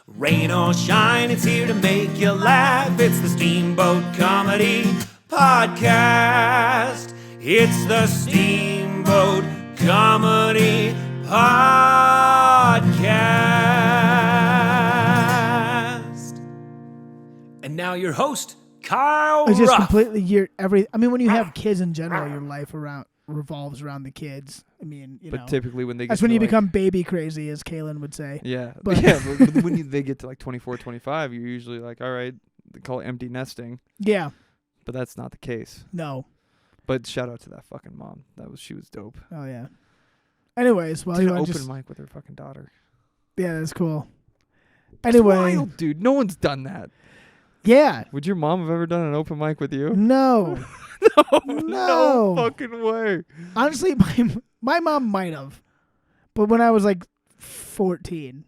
Rain or shine, it's here to make you laugh. It's the Steamboat Comedy Podcast. It's the Steamboat Comedy Podcast. And now your host, Kyle It's just Ruff. completely when you have kids in general, your life revolves around the kids. I mean, But typically when they get that's to when you like, become baby crazy, as Kaylin would say. Yeah. But- but when they get to like 24, 25, you're usually like, all right, they call it empty nesting. Yeah. But that's not the case. No. But shout out to that fucking mom. She was dope. Oh yeah. Anyways, well, Did you an want open just mic with her fucking daughter. yeah, that's cool. That's Anyway, wild, dude. No one's done that. yeah. Would your mom have ever done an open mic with you? No. No fucking way. Honestly, my mom might have, but when I was like 14.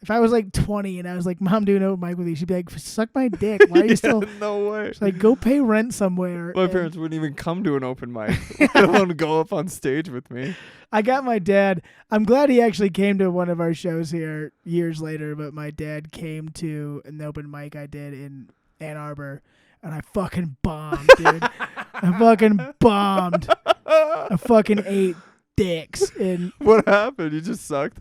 If I was like 20 and I was like, "Mom, do an open mic with you," she'd be like, "Suck my dick. Why are you still?" No way. She's like, "Go pay rent somewhere." My And parents wouldn't even come to an open mic, let alone go up on stage with me. I got my dad. I'm glad he actually came to one of our shows here years later, but my dad came to an open mic I did in Ann Arbor, and I fucking bombed, dude. I fucking bombed. I fucking ate dicks. And What happened? You just sucked?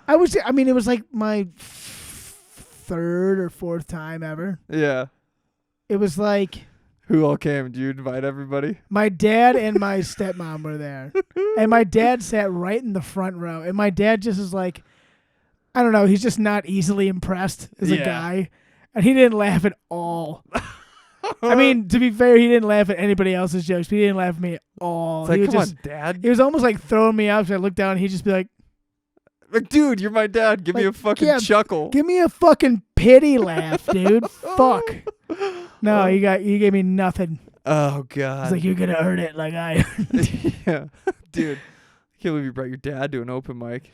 it was like my third or fourth time ever. Yeah. It was like Who all came? Did you invite everybody? my dad and my stepmom were there. And my dad sat right in the front row. And my dad just is like, I don't know, he's just not easily impressed as a Yeah. guy. And he didn't laugh at all. I mean, to be fair, he didn't laugh at anybody else's jokes, but he didn't laugh at me at all. It's like, He would come just, on, Dad. He was almost like throwing me out. So I looked down and he'd just be like, Like, dude, you're my dad. Give me Like, a fucking yeah, chuckle. give me a fucking pity laugh, dude. Fuck. No, he gave me nothing. Oh, He's God. like, you're going to earn it like I Yeah. Dude, I can't believe you brought your dad to an open mic.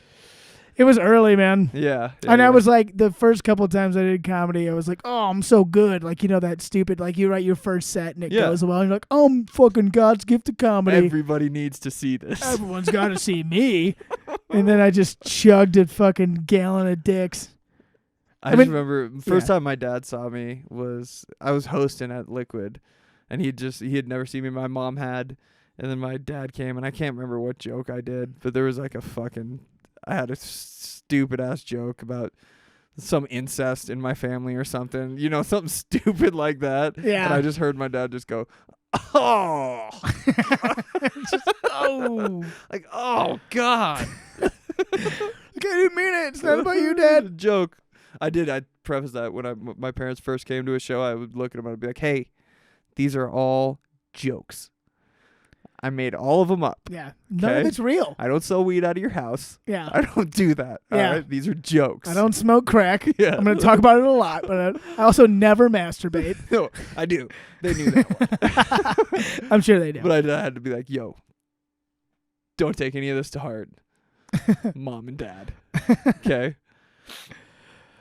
It was early, man. Yeah. And I was like, the first couple of times I did comedy, I was like, oh, I'm so good. Like, that stupid, like, you write your first set and it Yeah. goes well. And you're like, oh, I'm fucking God's gift to comedy. Everybody needs to see this. Everyone's got to see me. And then I just chugged a fucking gallon of dicks. I mean, just remember the first time my dad saw me was I was hosting at Liquid, and he had never seen me. My mom had, and then my dad came, and I can't remember what joke I did, but there was like I had a stupid ass joke about some incest in my family or something, something stupid like that. Yeah. And I just heard my dad just go, oh, Oh. like, oh God. I didn't mean it. It's not about you, Dad. Joke. I prefaced that when my parents first came to a show. I would look at them and I'd be like, "Hey, these are all jokes. I made all of them up. Yeah. None of Okay. it's real. I don't sell weed out of your house. Yeah. I don't do that. Yeah. All right, these are jokes. I don't smoke crack. Yeah. I'm going to talk about it a lot, but I also never masturbate. No, I do. They knew that one. I'm sure they do. But I had to be like, "Yo, don't take any of this to heart, Mom and Dad." Okay.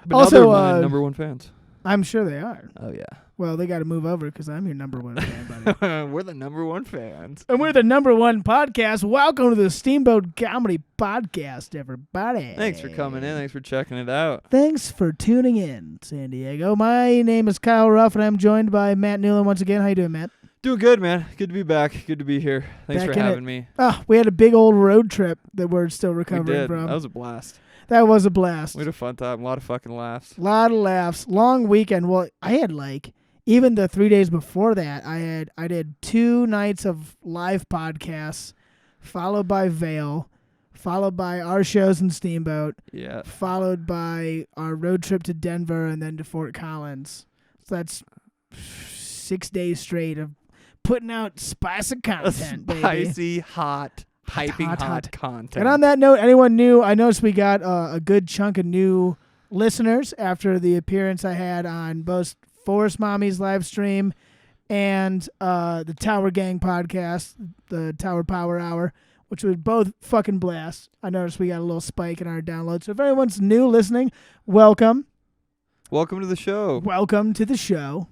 But Also, now they're my number one fans. I'm sure they are. Oh yeah. Well, they got to move over because I'm your number one fan, buddy. We're the number one fans. And we're the number one podcast. Welcome to the Steamboat Comedy Podcast, everybody. Thanks for coming in. Thanks for checking it out. Thanks for tuning in, San Diego. My name is Kyle Ruff, and I'm joined by Matt Newland once again. How you doing, Matt? Doing good, man. Good to be back. Good to be here. Thanks Back for in having it. me. Oh, we had a big old road trip that we're still We recovering did. from. That was a blast. That was a blast. We had a fun time. A lot of fucking laughs. A lot of laughs. Long weekend. Well, I had even the 3 days before that, I did 2 nights of live podcasts, followed by Vail, followed by our shows in Steamboat, Yeah. followed by our road trip to Denver and then to Fort Collins. So that's 6 days straight of putting out spicy content, baby. Spicy, hot, piping hot content. And on that note, anyone new, I noticed we got a good chunk of new listeners after the appearance I had on both Forest Mommy's live stream and the Tower Gang podcast, the Tower Power Hour, which was both fucking blast. I noticed we got a little spike in our downloads. So if anyone's new listening, welcome. Welcome to the show. Welcome to the show.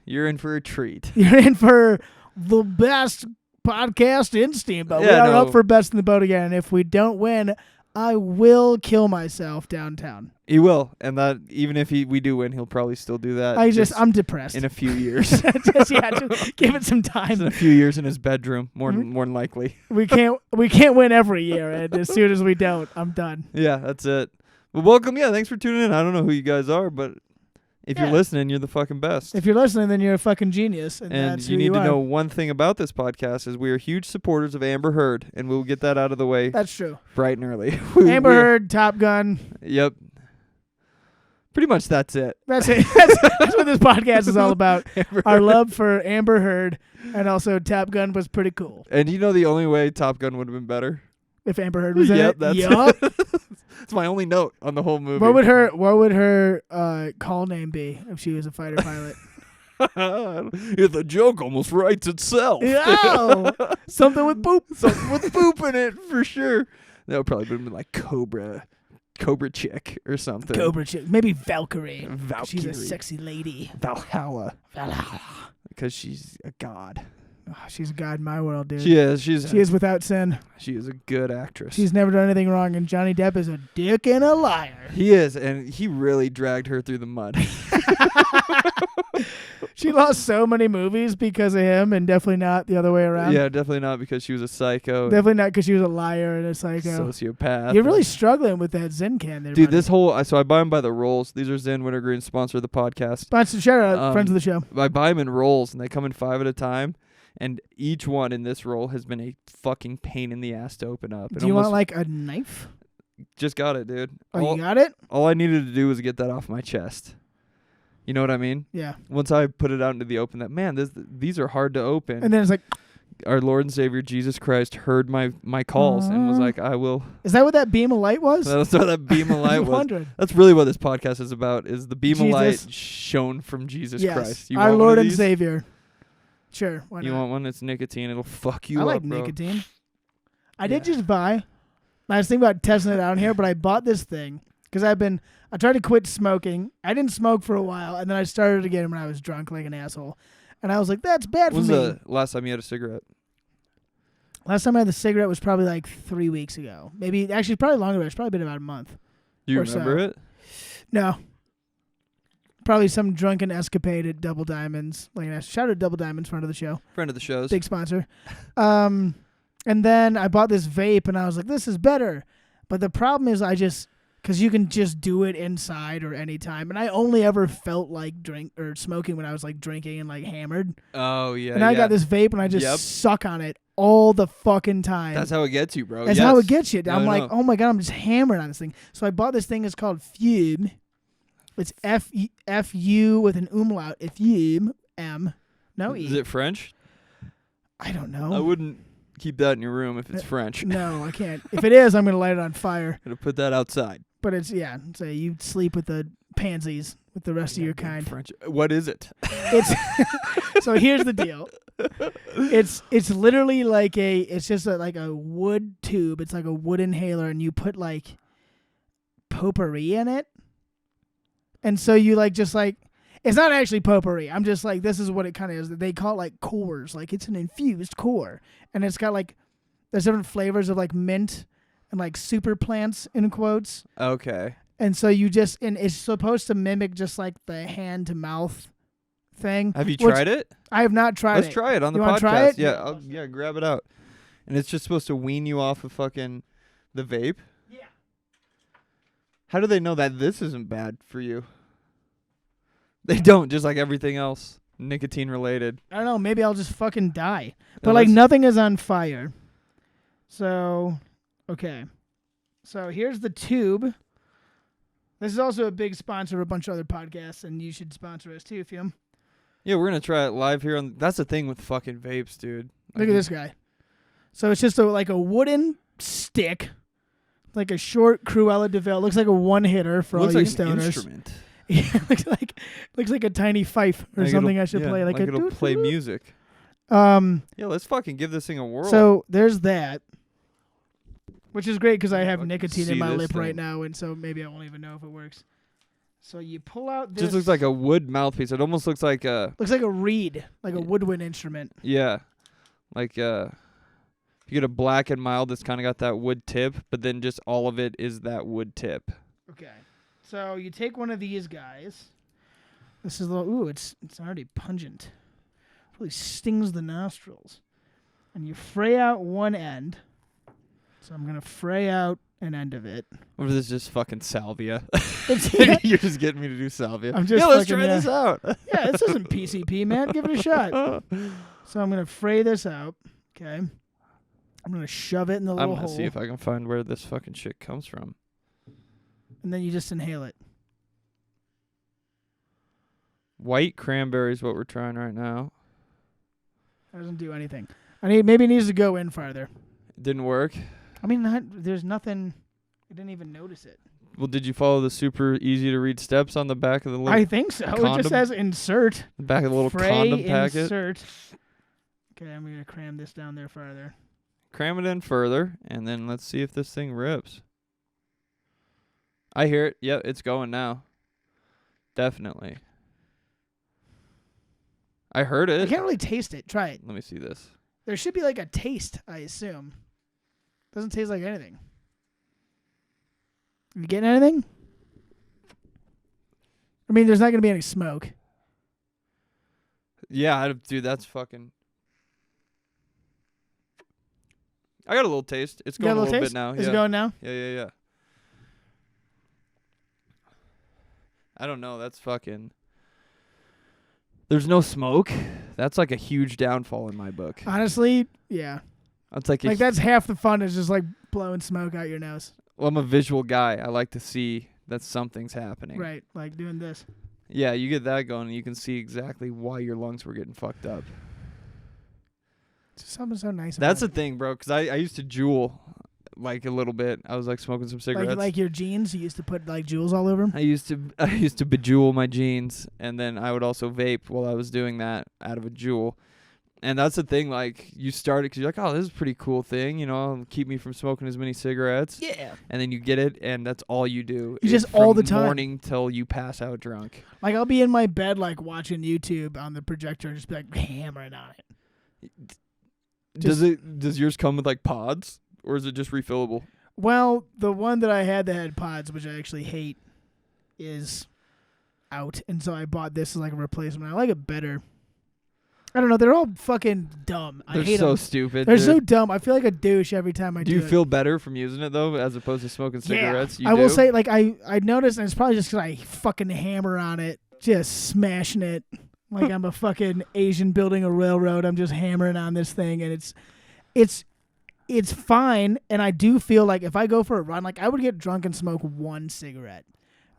You're in for a treat. You're in for the best podcast in Steamboat. Yeah, we are no. up for best in the boat again. If we don't win, I will kill myself downtown. He will, and that even if we do win, he'll probably still do that. I'm depressed. in a few years. just give it some Just time. in a few years in his bedroom, more than likely. We can't win every year, and as soon as we don't, I'm done. Yeah, that's it. Well, welcome. Yeah, thanks for tuning in. I don't know who you guys are, but if you're Yeah. listening, you're the fucking best. If you're listening, then you're a fucking genius, and And that's you who need to are. know one thing about this podcast is we are huge supporters of Amber Heard, and we'll get that out of the way That's true. bright and early. Amber Heard, Top Gun. Yep. Pretty much that's it. That's it. That's what this podcast is all about. Our love for Amber Heard, and also Top Gun was pretty cool. And you know the only way Top Gun would have been better? If Amber Heard was in Yep, it, that's yup. That's my only note on the whole movie. What would her call name be if she was a fighter pilot? The joke almost writes itself. Yo, something with boop. Something with poop in it for sure. That would probably been like Cobra Chick or something. Cobra chick, maybe Valkyrie. Valkyrie. She's a sexy lady. Valhalla. Valhalla. Because she's a god. Oh, she's a god in my world, dude. She is. She is without sin. is a good actress. She's never done anything wrong, and Johnny Depp is a dick and a liar. He is, and he really dragged her through the mud. She lost so many movies because of him, and definitely not the other way around. Yeah, definitely not because she was a psycho. Definitely not because she was a liar and a psycho. Sociopath. You're really struggling with that Zen can there, Dude, buddy. this whole so I buy them by the rolls. These are Zen Wintergreen, sponsor of the podcast. Sponsor, shout out, friends of the show. I buy them in rolls, and they come in 5 at a time. And each one in this roll has been a fucking pain in the ass to open up. Do you want like a knife? Just got it, dude. Oh, you got it? All I needed to do was get that off my chest. You know what I mean? Yeah. Once I put it out into the open, these are hard to open. And then it's like, Our Lord and Savior Jesus Christ heard my calls and was like, I will. is that what that beam of light was? That's what that beam of light was. Wondering. That's really what this podcast is about, is the beam of light Jesus. shown from Jesus Yes. Christ. You Our want one Lord of and these? Savior. Sure. Why You not? want one that's nicotine? It'll fuck you I up, like bro. nicotine. I did Yeah. just buy. I was thinking about testing it out here, but I bought this thing because I tried to quit smoking. I didn't smoke for a while, and then I started again when I was drunk like an asshole. And I was like, that's bad for When's me. the last time you had a cigarette? Last time I had the cigarette was probably like 3 weeks ago. Maybe, actually, probably longer. It's probably been about a month. Do you Or remember so. it? No. Probably some drunken escapade at Double Diamonds. Shout out Double Diamonds, friend of the show. Friend of the show's. Big sponsor. And then I bought this vape, and I was like, this is better. But the problem is because you can just do it inside or anytime. And I only ever felt like smoking when I was like drinking and like hammered. Oh, yeah. And I got this vape, and I just Yep. suck on it all the fucking time. That's how it gets you, bro. That's Yes. how it gets you. No, I'm like, no. oh my God, I'm just hammered on this thing. So I bought this thing. It's called Fume. It's F-U with an umlaut. Fume. M. No E. Is it French? I don't know. I wouldn't keep that in your room if it's French. No, I can't. If it is, I'm going to light it on fire. Gonna put that outside. But it's, so you sleep with the pansies with the rest of your kind. French. What is it? It's so here's the deal. It's literally like it's just like a wood tube. It's like a wood inhaler, and you put like potpourri in it. And so you it's not actually potpourri. I'm just like, this is what it kind of is. They call it like cores. Like it's an infused core. And it's got like, there's different flavors of like mint and like super plants in quotes. Okay. And so and it's supposed to mimic just like the hand to mouth thing. Have you which tried it? I have not tried it. Let's try it on the You podcast. wanna try it? Yeah, grab it out. And it's just supposed to wean you off of fucking the vape? Yeah. How do they know that this isn't bad for you? They don't, just like everything else, nicotine related. I don't know. Maybe I'll just fucking die. But No, like that's- nothing is on fire. So, okay. So here's the tube. This is also a big sponsor of a bunch of other podcasts, and you should sponsor us too, Fume. Yeah, we're gonna try it live here on. That's the thing with fucking vapes, dude. Look at this guy. So it's just like a wooden stick, like a short Cruella de Vil. Looks like a one hitter for all Looks you like an stoners. instrument. Yeah, looks like a tiny fife or something I should play. Like a it'll play music. Yeah, let's fucking give this thing a whirl. so there's that, which is great because I have Fucking nicotine see in my this lip right thing. now, and so maybe I won't even know if it works. So you pull out this. just looks like a wood mouthpiece. It almost looks like a looks like a reed, like a woodwind instrument. yeah, like if You get a black and mild that's kind of got that wood tip, but then just all of it is that wood tip. Okay. So you take one of these guys. This is a little. Ooh, it's already pungent. Really stings the nostrils. And you fray out one end. So I'm gonna fray out an end of it. Or is this just fucking salvia? Yeah. You're just getting me to do salvia. I'm just let's fucking, try this out. Yeah, this isn't PCP, man. Give it a shot. So I'm gonna fray this out. Okay. I'm gonna shove it in the I'm little gonna hole, see if I can find where this fucking shit comes from. and then you just inhale it. White cranberry is what we're trying right now. That doesn't do anything. Maybe it needs to go in farther. It didn't work. I mean, there's nothing. I didn't even notice it. Well, did you follow the super easy to read steps on the back of the little I think so. It just condom? says insert. the back of the little Fray condom packet? insert. Okay, I'm gonna cram this down there farther. Cram it in further, and then let's see if this thing rips. I hear it. Yep, it's going now. Definitely. I heard I it. can't really taste it. Try it. Let me see this. There should be like a taste, I assume. Doesn't taste like anything. You getting anything? I mean, there's not gonna be any smoke. Yeah, dude, that's fucking... I got a little taste. It's You got going a a little little taste? bit now. Is yeah. it going now? Yeah. I don't know. That's fucking... There's no smoke. That's like a huge downfall in my book. Honestly, yeah. That's like That's half the fun is just like blowing smoke out your nose. Well, I'm a visual guy. I like to see that something's happening. Right, like doing this. Yeah, you get that going, and you can see exactly why your lungs were getting fucked up. It's just something so nice That's the about thing, bro, because I used to jewel like a little bit. I was like smoking some it. cigarettes. Like your jeans, you used to put like jewels all over them. I used to bejewel my jeans, and then I would also vape while I was doing that out of a jewel. And that's the thing, like, you start it because you're like, oh, this is a pretty cool thing, you know, it'll keep me from smoking as many cigarettes. Yeah. And then you get it, and that's all you do. You is just all from the time. morning till you pass out drunk. Like I'll be in my bed like watching YouTube on the projector and just be like hammering on it. Does yours come with like pods, or is it just refillable? Well, the one that I had that had pods, which I actually hate, is out, and so I bought this as like a replacement. I like it better. I don't know. They're all fucking dumb. I They're hate so them. stupid. They're dude. so dumb. I feel like a douche every time I Do do you it. feel better from using it though, as opposed to smoking cigarettes? Yeah. You I will do? say, like I noticed, and it's probably just because I fucking hammer on it, just smashing it like I'm a fucking Asian building a railroad. I'm just hammering on this thing, and it's fine. And I do feel like if I go for a run, like I would get drunk and smoke one cigarette,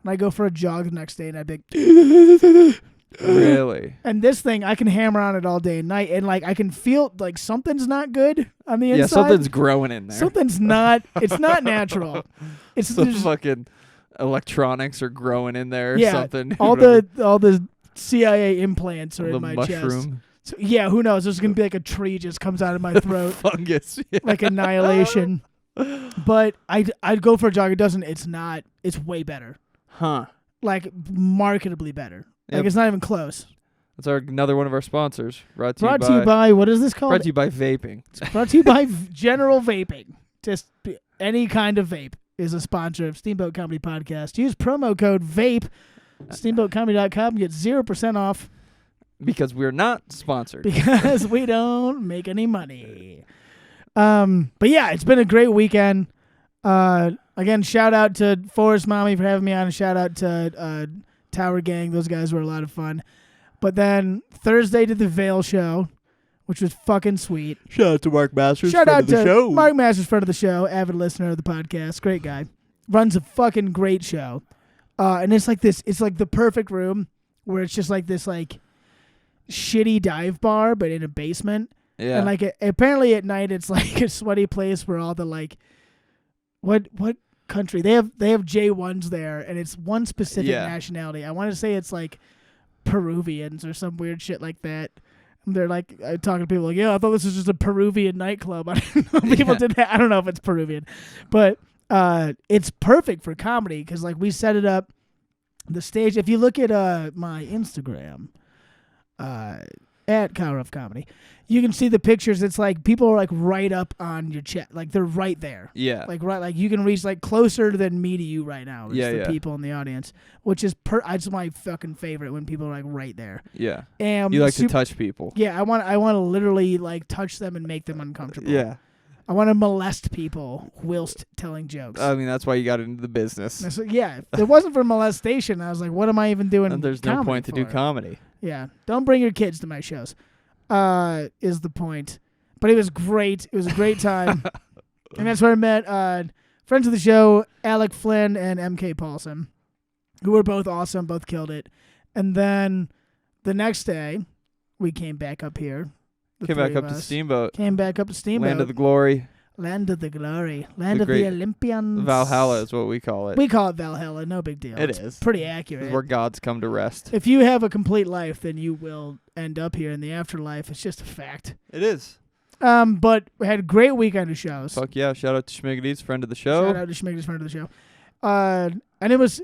and I go for a jog the next day, and I'd be like, Really? and this thing I can hammer on it all day and night, and like I can feel like something's not good on the inside. Yeah, something's growing in there. Something's not. It's not natural. It's Some just, fucking electronics are growing in there. Or yeah. something. All the CIA implants are the in my chest. mushroom So, yeah, who knows? There's gonna be like a tree just comes out of my throat, fungus. Yeah. like annihilation. But I'd go for a jog. It doesn't. It's not. It's way better. Huh? Like marketably better. Like Yep. it's not even close. That's another one of our sponsors. Brought Brought to you by what is this called? Brought to you by vaping. Brought to you by General Vaping. Just any kind of vape is a sponsor of Steamboat Comedy Podcast. Use promo code VAPE, steamboatcomedy.com, get 0% off Because we're not sponsored. because we don't make any money. But yeah, it's been a great weekend. Again, shout out to Forrest Mommy for having me on, and shout out to Tower Gang. Those guys were a lot of fun. But then Thursday did the Veil show, which was fucking sweet. Shout out to Mark Masters. Shout out to Mark Masters, friend of the show, avid listener of the podcast. Great guy. Runs a fucking great show. And it's like this, it's like the perfect room where it's just like this like shitty dive bar, but in a basement. Yeah. And like apparently at night it's like a sweaty place where all the like, what country? They have J1s there, and it's one specific nationality. I want to say it's like Peruvians or some weird shit like that. And they're like talking to people like, yeah, I thought this was just a Peruvian nightclub. I don't know if people did that. I don't know if it's Peruvian, but it's perfect for comedy because like we set it up. The stage. If you look at my Instagram, at Cow Ruff Comedy. You can see the pictures. It's like people are like right up on your chest. Like they're right there. Yeah. Like right, like you can reach like closer than me to you right now. Yeah, the yeah. people in the audience, which is it's my fucking favorite when people are like right there. Yeah. And You like to touch people. Yeah, I want to literally like touch them and make them uncomfortable. Yeah. I want to molest people whilst telling jokes. I mean, that's why you got into the business. So, yeah, if it wasn't for molestation, I was like, what am I even doing? And there's no comedy point to do for? comedy. Yeah, don't bring your kids to my shows. Is the point. But it was great. It was a great time. And that's where I met friends of the show, Alec Flynn and MK Paulson, who were both awesome, both killed it. And then the next day, we came back up here. Came back up to Steamboat. Came back up to Steamboat. Land of the Glory. Land of the Glory. Land of the great Olympians. Valhalla is what we call it. We call it Valhalla. No big deal. It It's is. pretty This accurate. is where gods come to rest. If you have a complete life, then you will end up here in the afterlife. It's just a fact. It is. But we had a great weekend of shows. Fuck yeah. Shout out to Schmiggity's, friend of the show. Shout out to Schmiggy's friend of the show. And it was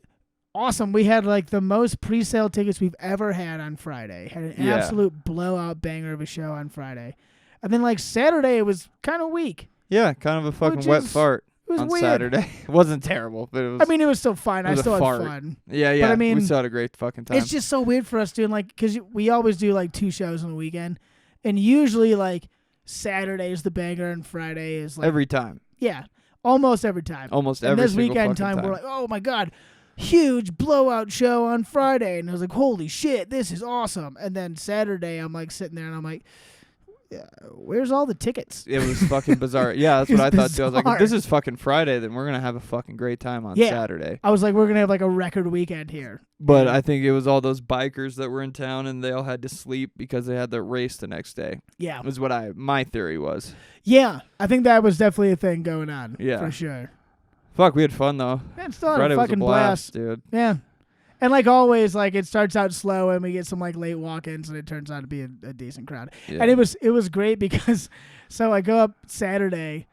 awesome. We had like the most pre-sale tickets we've ever had on Friday. Had an Yeah. absolute blowout banger of a show on Friday. And then like Saturday, it was kind of weak. Yeah, kind of a fucking Which wet is- fart It was on weird. Saturday. It wasn't terrible, but it was. I mean, it was still fine. it I was a still had fart. fun. yeah, yeah. I mean, we still had a great fucking time. It's just so weird for us doing like, because we always do like 2 shows on the weekend. And usually like Saturday is the banger and Friday is like. every time. Yeah, almost every time. Almost And every this single weekend fucking time, we're like, oh my God, huge blowout show on Friday. And I was like, holy shit, this is awesome. And then Saturday, I'm like sitting there and I'm like, where's all the tickets? It was fucking bizarre. Yeah, that's It what I was thought too. I was like, if bizarre. this is fucking Friday, then we're gonna have a fucking great time on Yeah. Saturday. I was like, we're going to have like a record weekend here. But I think it was all those bikers that were in town and they all had to sleep because they had the race the next day. Yeah. Was what my theory was. Yeah. I think that was definitely a thing going on. Yeah. For sure. Fuck, we had fun though. Man, still had Friday a was a fucking blast, blast. dude. Yeah. And like always, like it starts out slow and we get some like late walk-ins and it turns out to be a decent crowd. Yeah. And it was great because so I go up Saturday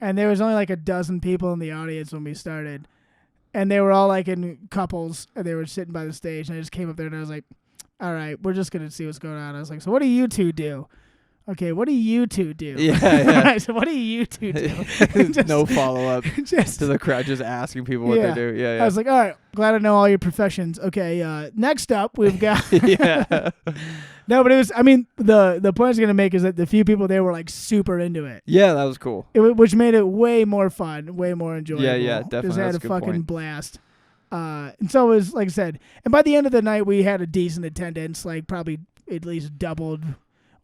and there was only like a dozen people in the audience when we started. And they were all like in couples and they were sitting by the stage and I just came up there and I was like, all right, we're just going to see what's going on. I was like, so what do you two do? Okay, what do you two do? Yeah, yeah. So what do you two do? Just- No follow up Just to the crowd, just asking people what Yeah. they do. Yeah, I was like, all right, glad I know all your professions. Okay, next up we've got yeah. yeah. No, but it was. I mean, the point I was gonna make is that the few people there were like super into it, Yeah, that was cool. which made it way more fun, way more enjoyable. Yeah, definitely. Just had That's a a good fucking point. blast. And so it was like I said. And by the end of the night, we had a decent attendance, like probably at least doubled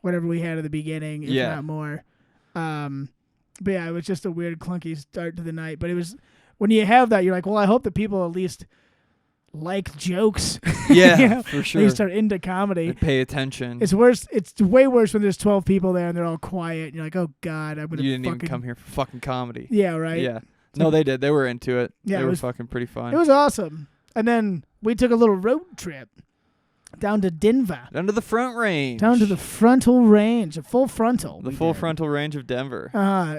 whatever we had at the beginning, if Yeah. not more. But yeah, it was just a weird, clunky start to the night. But it was when you have that, you're like, well, I hope that people at least like jokes. Yeah, You know, for sure. They start into comedy. They pay attention. It's worse. It's way worse when there's 12 people there and they're all quiet. And you're like, oh God, I'm gonna. You didn't fucking... even come here for fucking comedy. Yeah, right. Yeah. No, they did. They were into it. Yeah, they it were was- fucking pretty fun. It was awesome. And then we took a little road trip down to Denver, Down to the front range. down to the frontal range, a full frontal. the we full did. frontal range of Denver.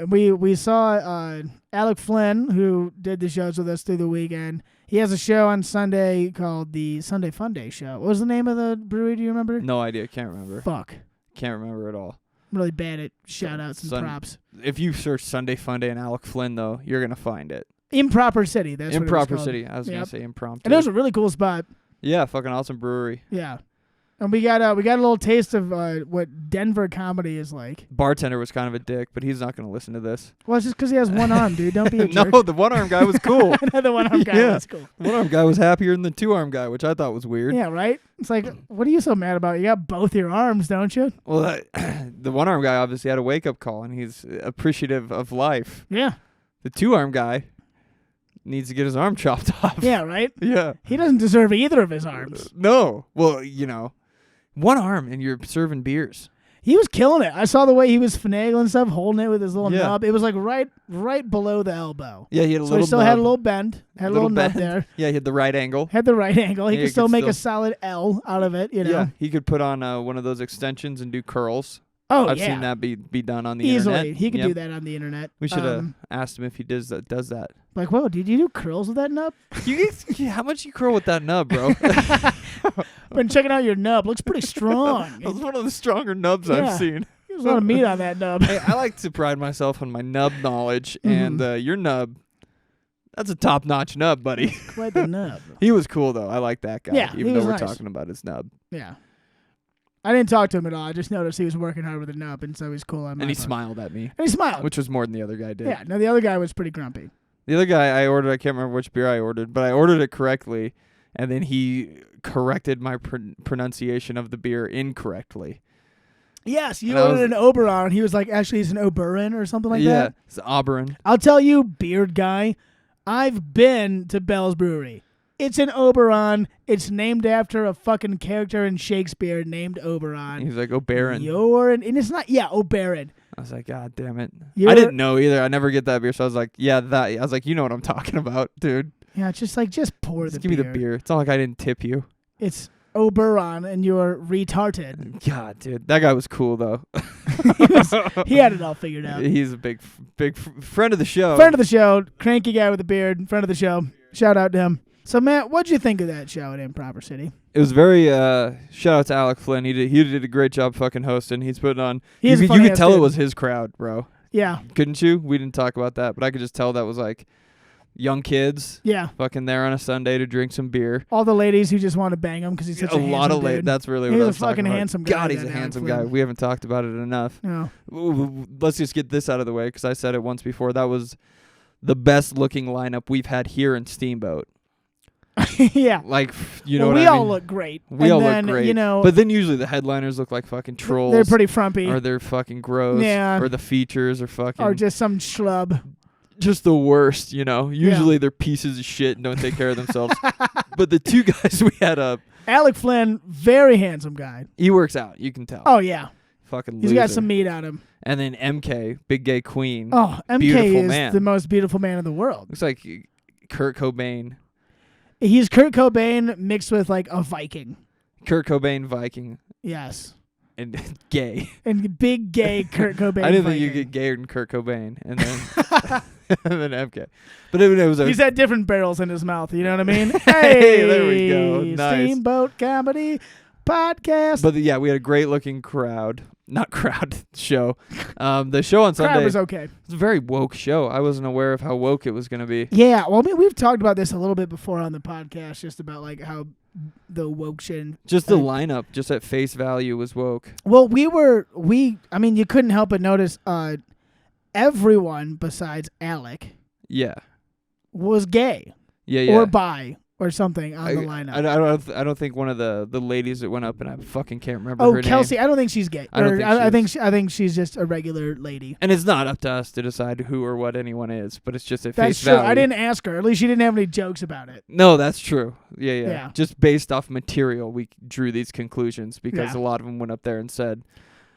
We saw Alec Flynn, who did the shows with us through the weekend. He has a show on Sunday called the Sunday Fun Day Show. What was the name of the brewery? Do you remember? No idea. Can't remember. Fuck. Can't remember at all. I'm really bad at shout outs and Sun- props. If you search Sunday Fun Day and Alec Flynn, though, you're gonna find it. Improper City. That's what it was Improper called. City. I was Yep. gonna say impromptu. And it was a really cool spot. Yeah, fucking awesome brewery. Yeah. And we got a little taste of what Denver comedy is like. Bartender was kind of a dick, but he's not gonna listen to this. Well, it's just because he has one arm, dude. Don't be a jerk. No, the one arm guy was cool. The one arm guy Yeah. was cool. The one arm guy was happier than the two arm guy, which I thought was weird. Yeah, right? It's like, what are you so mad about? You got both your arms, don't you? Well, the one arm guy obviously had a wake up call, and he's appreciative of life. Yeah. The two arm guy needs to get his arm chopped off. Yeah, right? Yeah. He doesn't deserve either of his arms. No. Well, one arm and you're serving beers. He was killing it. I saw the way he was finagling stuff, holding it with his little Yeah. nub. It was like right below the elbow. Yeah, he had a So little he still nub. had a little bend, had a little nub bend. there, Yeah, he had the right angle. had the right angle. He Yeah, could he still could make a still- solid L out of it, you know? Yeah, he could put on one of those extensions and do curls. Oh, I've yeah. seen that be done on the Easily. internet. He could Yep. do that on the internet. We should have asked him if he does that. Like, whoa, did you do curls with that nub? How much you curl with that nub, bro? Been checking out your nub. Looks pretty strong. That was one of the stronger nubs Yeah. I've seen. There's a lot of meat on that nub. Hey, I like to pride myself on my nub knowledge, and your nub, that's a top-notch nub, buddy. Quite the nub. He was cool, though. I like that guy, Yeah, he even though was we're nice. talking about his nub. Yeah. I didn't talk to him at all. I just noticed he was working hard with a nub, and so he's cool on my And he part. smiled at me, And he smiled. which was more than the other guy did. Yeah, no, the other guy was pretty grumpy. The other guy I ordered, I can't remember which beer I ordered, but I ordered it correctly, and then he corrected my pronunciation of the beer incorrectly. Yes, you And I ordered an Oberon. He was like, actually, it's an Oberon or something like that. It's Auburn. I'll tell you, beard guy, I've been to Bell's Brewery. It's an Oberon. It's named after a fucking character in Shakespeare named Oberon. He's like, oh, Baron. And it's not, Oberon. I was like, God damn it. You're- I didn't know either. I never get that beer, so I was like, yeah, that. I was like, you know what I'm talking about, dude. Yeah, it's just like, just pour Just the give beer. me the beer. It's not like I didn't tip you. It's Oberon, and you're retarded. God, dude. That guy was cool, though. He had it all figured out. He's a big friend of the show. Friend of the show, cranky guy with a beard, friend of the show. Shout out to him. So, Matt, what'd you think of that show at Improper City? It was very shout out to Alec Flynn. He did a great job fucking hosting. He's putting on. He's a You funny could ass tell it dude. was his crowd, bro. Yeah, Couldn't you? We didn't talk about that, but I could just tell that was like young kids yeah. fucking there on a Sunday to drink some beer. All the ladies who just want to bang him because he's such a handsome lot of dude. That's really He's what I a was talking fucking about. handsome guy, God, he's that a Alec handsome Flynn. guy. We haven't talked about it enough. No. Ooh, let's just get this out of the way because I said it once before. That was the best looking lineup we've had here in Steamboat. Yeah. Like, you know Well, what we I all mean? look great. We And all then, look great. You know, But then usually the headliners look like fucking trolls. they're pretty frumpy. Or they're fucking gross. Yeah. Or the features are fucking. Or just some schlub. just the worst, you know. Usually they're pieces of shit and don't take care of themselves. But the two guys we had up, Alec Flynn, very handsome guy. he works out. You can tell. Oh, yeah. Fucking He's loser. got some meat on him. And then MK, Big Gay Queen. Oh, MK Beautiful is man. the most beautiful man in the world. Looks like Kurt Cobain. He's Kurt Cobain mixed with like a Viking. Kurt Cobain Viking Yes. and gay. And big gay Kurt Cobain. I didn't think you Viking. get gayer than Kurt Cobain. And then and then MK. But it was a He's had different barrels in his mouth. You know what I mean? Hey, there we go. Nice. Steamboat Comedy Podcast. But yeah, we had a great looking crowd. Not crowd show. The show on Crowd Sunday was okay. was a very woke show. I wasn't aware of how woke it was going to be. Yeah, well, we've talked about this a little bit before on the podcast, just about like how the woke shit. Just the lineup, just at face value, was woke. Well, I mean, you couldn't help but notice everyone besides Alec Yeah, was gay yeah. or bi or something on the lineup. I don't think one of the ladies that went up, and I fucking can't remember Oh, her Kelsey, name. I don't think she's gay. I don't Or think she is. I think she's just a regular lady. And it's not up to us to decide who or what anyone is, but it's just at That's face true. value. I didn't ask her. At least she didn't have any jokes about it. No, that's true. Yeah. Yeah. Just based off material, we drew these conclusions because Yeah. a lot of them went up there and said,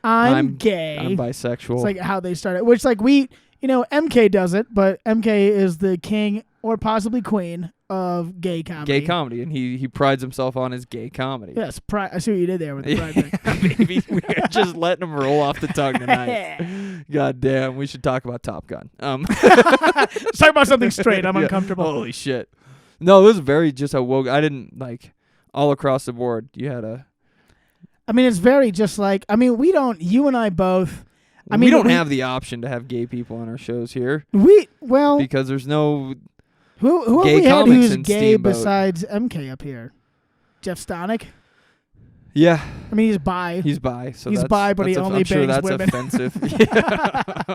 I'm gay. I'm bisexual. It's like how they started. Which, like, MK does it, but MK is the king or possibly queen of gay comedy. gay comedy, and he prides himself on his gay comedy. Yes, I see what you did there with the pride thing. Maybe we're just letting him roll off the tongue tonight. God damn, we should talk about Top Gun. Let's talk about something straight. I'm Yeah. uncomfortable. Holy shit. No, it was very just a woke. I didn't like all across the board. You had a. I mean, it's very just like, you and I both, I mean, we don't have the option to have gay people on our shows here well, because there's no. who have gay we had comics who's in gay Steamboat. besides MK up here? Jeff Stonick? Yeah, I mean, he's bi. he's bi. So He's that's, bi, but he that's only I'm sure bangs that's women. offensive.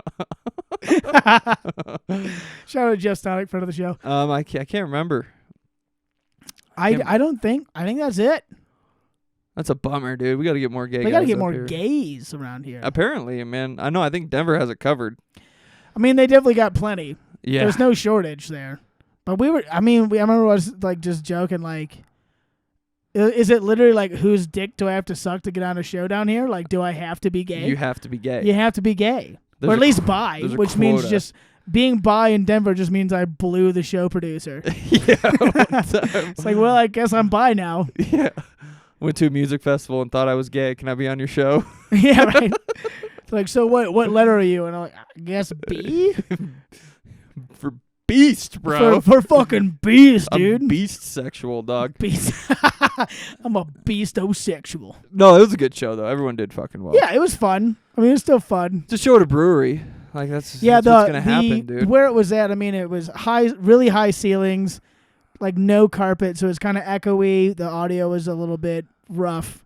Shout out to Jeff Stonick, friend of the show. I can't remember. I think that's it. That's a bummer, dude. We got to get more gay. They got to guys get up more here. gays around here. Apparently, man. I know. I think Denver has it covered. I mean, they definitely got plenty. Yeah. There's no shortage there. But I remember I was like just joking, like, is it literally like whose dick do I have to suck to get on a show down here? Like, do I have to be gay? You have to be gay. You have to be gay. There's or at a least bi, there's a which means quota. just being bi in Denver just means I blew the show producer. Yeah. one time. It's like, well, I guess I'm bi now. Yeah. Went to a music festival and thought I was gay. Can I be on your show? Yeah, right. It's like, so what letter are you? And I'm like, I guess B? For beast, bro. For fucking beast, dude. I'm beast sexual, dog. Beast. I'm a beast-osexual. No, it was a good show though. Everyone did fucking well. Yeah, it was fun. I mean, it was still fun. It's a show at a brewery. Like that's Yeah, what's gonna happen, dude. where it was at, I mean, it was really high ceilings, like no carpet, so it's kind of echoey. The audio was a little bit rough,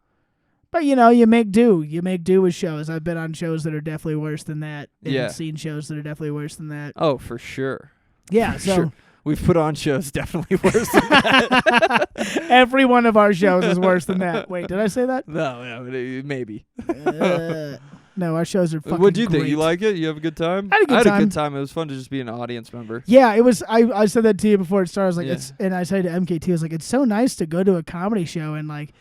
but you make do. You make do with shows. I've been on shows that are definitely worse than that. And Yeah. seen shows that are definitely worse than that. Oh, for sure. Yeah, so Sure. We've put on shows definitely worse than that. every one of our shows is worse than that. Wait, did I say that? No, maybe. No, our shows are fucking What'd you think? You great. like it? You have a good time? I had a good I had time. a good time. It was fun to just be an audience member. Yeah, it was. I said that to you before it started. I was like, Yeah. and I said to MKT, I was like, it's so nice to go to a comedy show and like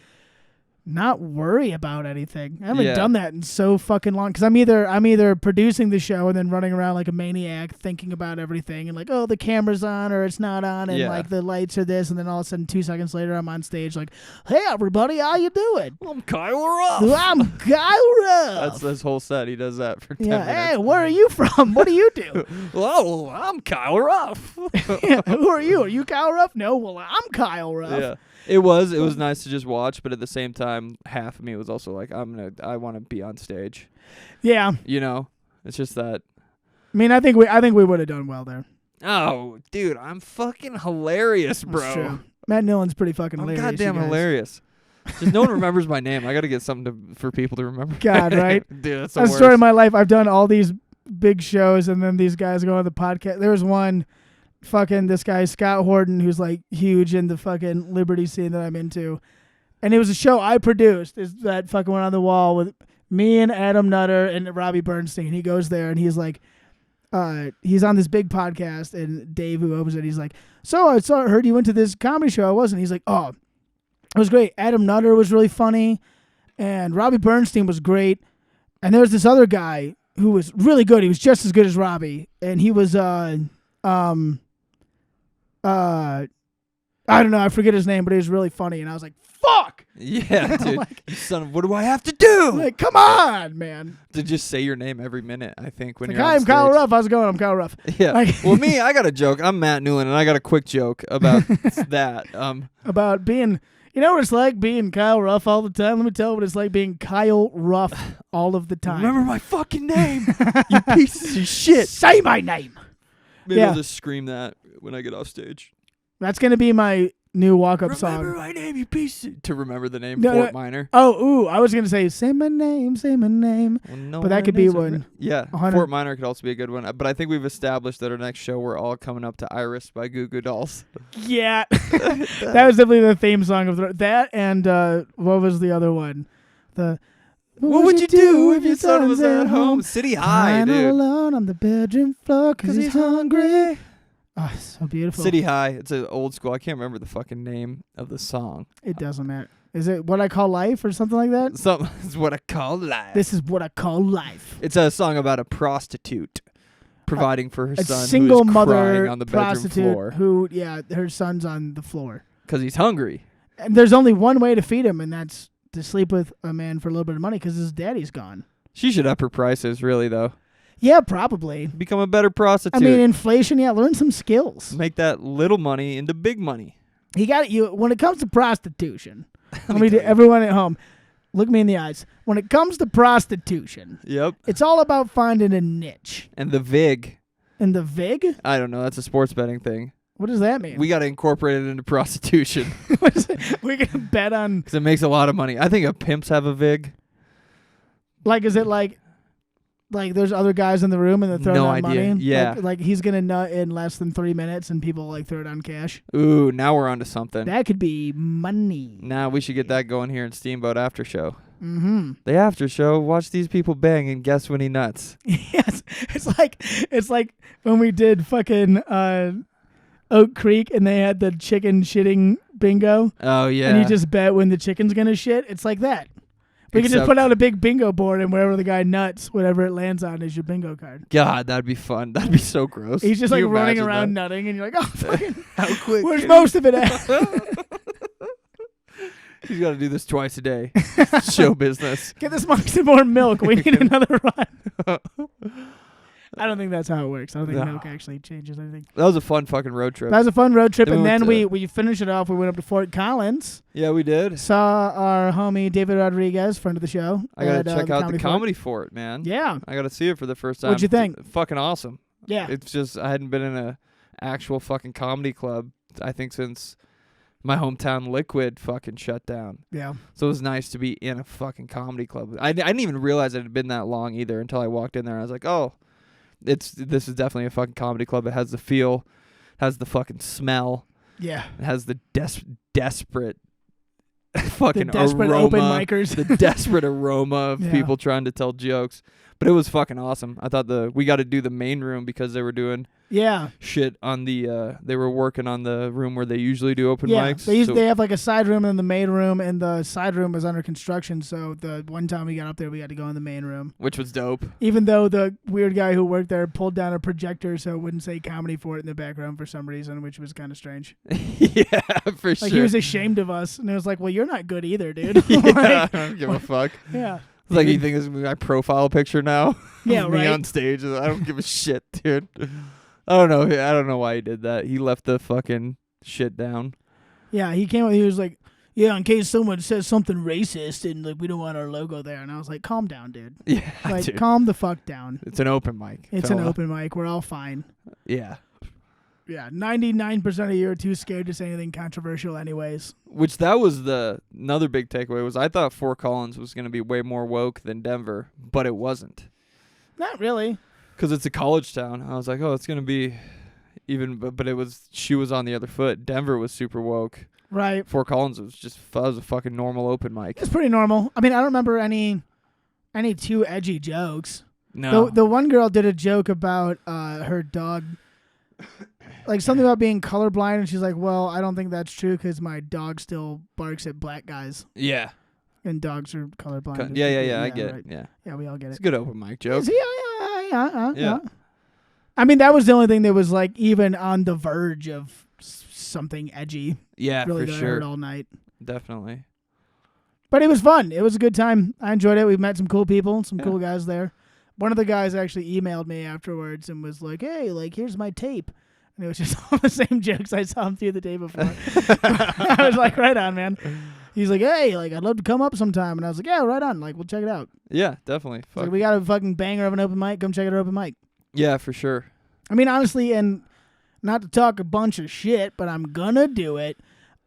not worry about anything. I haven't Yeah. done that in so fucking long because I'm either producing the show and then running around like a maniac thinking about everything and like, oh, the camera's on or it's not on and Yeah. like the lights are this, and then all of a sudden 2 seconds later I'm on stage like, hey everybody, how you doing? I'm Kyle Ruff. I'm Kyle Ruff. That's his whole set. He does that for 10 Yeah, minutes. hey, where are you from? What do you do? Well, I'm Kyle Ruff. Yeah, who are you? Are you Kyle Ruff? No, well, I'm Kyle Ruff. Yeah. It was nice to just watch, but at the same time, half of me was also like, I want to be on stage. Yeah. You know? It's just that. I mean, I think we would have done well there. Oh, dude, I'm fucking hilarious, bro. That's true. Matt Dillon's pretty fucking I'm hilarious. goddamn you guys. hilarious. Just no one remembers my name. I got to get something for people to remember. God, right? Dude, that's the That's the worst. story of my life. I've done all these big shows, and then these guys go on the podcast. There was one, fucking this guy Scott Horton, who's like huge in the fucking Liberty scene that I'm into, and it was a show I produced. Is that fucking went on the wall with me and Adam Nutter and Robbie Bernstein. He goes there and he's like, he's on this big podcast, and Dave, who opens it, he's like, so I heard you went to this comedy show. I wasn't. He's like, oh, it was great. Adam Nutter was really funny, and Robbie Bernstein was great, and there was this other guy who was really good. He was just as good as Robbie, and he was I don't know, I forget his name, but he was really funny, and I was like, fuck! Yeah, dude. Like- You son of, what do I have to do? Like, come on, man. To just say your name every minute, I think, when Like, you're hi, on I'm Kyle stage. Ruff. How's it going? I'm Kyle Ruff. Yeah. Like- Well, me, I got a joke. I'm Matt Newland, and I got a quick joke about that. About being, you know what it's like being Kyle Ruff all the time? Let me tell you what it's like being Kyle Ruff all of the time. Remember my fucking name, you pieces of shit. Say my name. Maybe Yeah. I'll just scream that when I get off stage. That's going to be my new walk-up Remember song. my name, you piece of... To remember the name, No, Fort no. Minor. Oh, ooh, I was going to say my name, say my name. Well, no But that one could be is a one. re- Yeah, 100 Fort Minor could also be a good one. But I think we've established that our next show, we're all coming up to Iris by Goo Goo Dolls. Yeah. That was definitely the theme song of that, and what was the other one? What would you do if your son was at home? City High, Lying all dude. alone on the bedroom floor because he's hungry. Oh, so beautiful. City High. It's an old school. I can't remember the fucking name of the song. It doesn't matter. Is it What I Call Life or something like that? Something is what I call life. This is what I call life. It's a song about a prostitute providing for her A son single who's mother crying on the bedroom prostitute floor who, her son's on the floor. because he's hungry. And there's only one way to feed him, and that's to sleep with a man for a little bit of money because his daddy's gone. She should up her prices, really, though. Yeah, probably. Become a better prostitute. I mean, inflation, yeah, learn some skills. Make that little money into big money. You got you when it comes to prostitution. Let me me do tell you. everyone at home. Look me in the eyes. When it comes to prostitution, Yep. it's all about finding a niche. And the VIG. And the VIG? I don't know. That's a sports betting thing. What does that mean? We got to incorporate it into prostitution What is it? We're gonna bet on, because it makes a lot of money. I think pimps have a VIG. like, is it like there's other guys in the room and they're throwing No out idea. money? Yeah. Like he's gonna nut in less than 3 minutes and people like throw it on cash. Ooh, now we're onto something. That could be money. Now we should get that going here in Steamboat After Show. Mm-hmm. The after show, watch these people bang and guess when he nuts. Yes, it's like when we did fucking Oak Creek and they had the chicken shitting bingo, Oh yeah. and you just bet when the chicken's gonna shit. It's like that. We could just Except- put out a big bingo board, and wherever the guy nuts, whatever it lands on is your bingo card. God, that'd be fun. That'd be so gross. He's just Can like you running imagine around that? nutting, and you're like, oh, fucking, How quick? where's most of it at? He's got to do this twice a day. Show business. Get this monkey some more milk. We need another run. I don't think that's how it works. I don't think No. milk actually changes anything. That was a fun fucking road trip. That was a fun road trip, Then and we then went we finished it off. We went up to Fort Collins, Yeah, we did. saw our homie David Rodriguez, friend of the show. I gotta at, check out the Fort. Comedy Fort, man. Yeah, I gotta see it for the first time. What'd you think? It's fucking awesome. yeah. It's just I hadn't been in a actual fucking comedy club, I think, since my hometown Liquid fucking shut down. Yeah. So it was nice to be in a fucking comedy club. I didn't even realize it had been that long either until I walked in there. And I was like, oh, this is definitely a fucking comedy club. It has the feel, has the fucking smell, Yeah. it has the desperate fucking The desperate aroma, open micers. the desperate aroma of Yeah. people trying to tell jokes. But it was fucking awesome. I thought we got to do the main room because they were doing Yeah. shit on the they were working on the room where they usually do open Yeah. mics. They have like a side room and the main room, and the side room was under construction. So the one time we got up there, we had to go in the main room. which was dope. Even though the weird guy who worked there pulled down a projector so it wouldn't say Comedy Fort in the background for some reason, which was kind of strange. Yeah, for Like sure. he was ashamed of us, and it was like, "Well, you're not good either, dude." Yeah, Like, I don't give a fuck. yeah. It's like you think this is my profile picture now? Yeah, Me right. on stage. I don't give a shit, dude. I don't know. I don't know why he did that. He left the fucking shit down. Yeah, he came. He was like, "Yeah, in case someone says something racist and like we don't want our logo there." And I was like, "Calm down, dude. Yeah, Like, dude. calm the fuck down. It's an open mic. It's an fella. open mic. We're all fine." Yeah. Yeah, 99% of you are too scared to say anything controversial, anyways. Which that was another big takeaway was I thought Fort Collins was going to be way more woke than Denver, but it wasn't. Not really. Because it's a college town. I was like, oh, it's going to be even, but it was, she was on the other foot. Denver was super woke. Right. Fort Collins was a fucking normal open mic. It's pretty normal. I mean, I don't remember any too edgy jokes. No. The one girl did a joke about her dog, like something about being colorblind, and she's like, "Well, I don't think that's true because my dog still barks at black guys, Yeah. and dogs are colorblind." Yeah. I get right. it. Yeah. Yeah, we all get It's it. a good open mic joke. Yeah. Yeah. I mean, that was the only thing that was like even on the verge of something edgy. Yeah, Really, for that I heard sure. all night. Definitely. But it was fun. It was a good time. I enjoyed it. We met some cool people, some Yeah. cool guys there. One of the guys actually emailed me afterwards and was like, "Hey, like, here's my tape." And it was just all the same jokes I saw him through the day before. I was like, right on, man. He's like, "Hey, like, I'd love to come up sometime." And I was like, "Yeah, right on. Like, we'll check it out." Yeah, definitely. He's Fuck. like, "We got a fucking banger of an open mic. Come check out our open mic." Yeah, for sure. I mean, honestly, and not to talk a bunch of shit, but I'm gonna do it.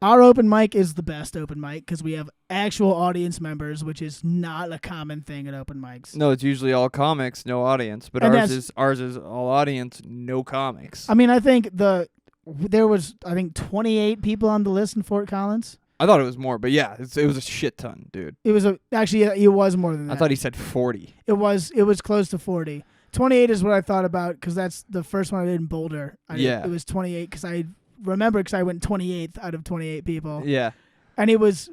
Our open mic is the best open mic because we have actual audience members, which is not a common thing at open mics. No, it's usually all comics, no audience. But And ours is all audience, no comics. I mean, I think there was 28 people on the list in Fort Collins. I thought it was more, but yeah, it was a shit ton, dude. It was it was more than that. I thought he said 40. it was close to 40. 28 is what I thought about because that's the first one I did in Boulder. Yeah. It was 28 because I remember because I went 28th out of 28 people. Yeah. And it was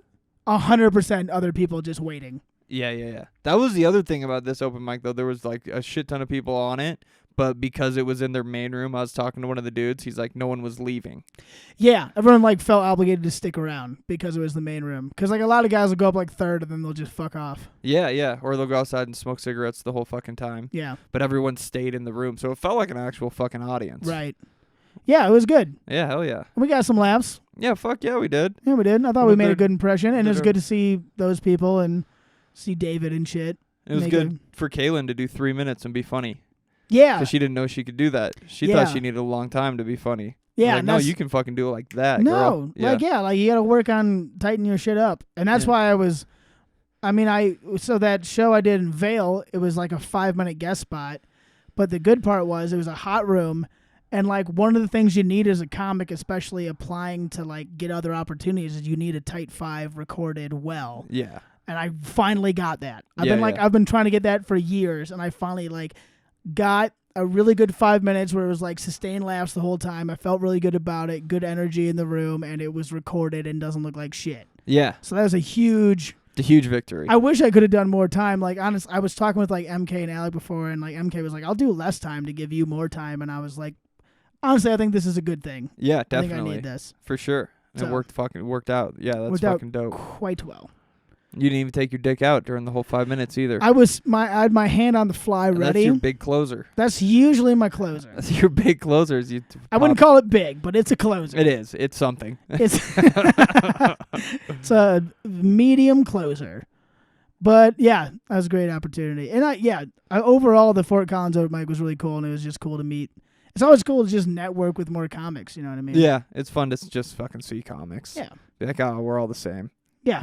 100% other people just waiting. Yeah. That was the other thing about this open mic, though. There was like a shit ton of people on it, but because it was in their main room, I was talking to one of the dudes. He's like, no one was leaving. Yeah, everyone like felt obligated to stick around because it was the main room. Because like a lot of guys will go up like third and then they'll just fuck off. Yeah. Or they'll go outside and smoke cigarettes the whole fucking time. Yeah, But everyone stayed in the room, so it felt like an actual fucking audience. right. Yeah, it was good. Yeah, hell yeah. We got some laughs. Yeah, fuck yeah, we did. Yeah, we did. I thought Well, we made a they're- good impression, and it was they're- good to see those people and see David and shit. It was Make good for Kaylin to do 3 minutes and be funny. Yeah, Because she didn't know she could do that. She Yeah. thought she needed a long time to be funny. yeah. Like, and no, that's- you can fucking do it like that, no, girl. like you got to work on tightening your shit up, and that's Yeah. why I was. I mean, so that show I did in Vail, it was like a 5-minute guest spot, but the good part was it was a hot room, and like one of the things you need as a comic, especially applying to like get other opportunities, is you need a tight 5 recorded well, Yeah. and I finally got that. Yeah, I've been trying to get that for years, and I finally like got a really good 5 minutes where it was like sustained laughs the whole time. I felt really good about it, good energy in the room, and it was recorded and doesn't look like shit. Yeah. So that was a huge. The huge victory. I wish I could have done more time. Like honest, I was talking with like MK and Alec before, and like MK was like, "I'll do less time to give you more time," and I was like, honestly, I think this is a good thing. yeah, I think I definitely. need this For sure. And So- it worked out. Yeah, that's Worked out fucking dope. quite well. You didn't even take your dick out during the whole 5 minutes either. I had my hand on the fly And ready. That's your big closer. That's usually my closer. That's your big closers. I wouldn't call it big, but it's a closer. It is. It's something. It's it's a medium closer. But yeah, that was a great opportunity. And overall the Fort Collins open mic was really cool, and it was just cool to meet. It's always cool to just network with more comics, you know what I mean? Yeah, it's fun to just fucking see comics. Yeah. Be like, oh, we're all the same. Yeah.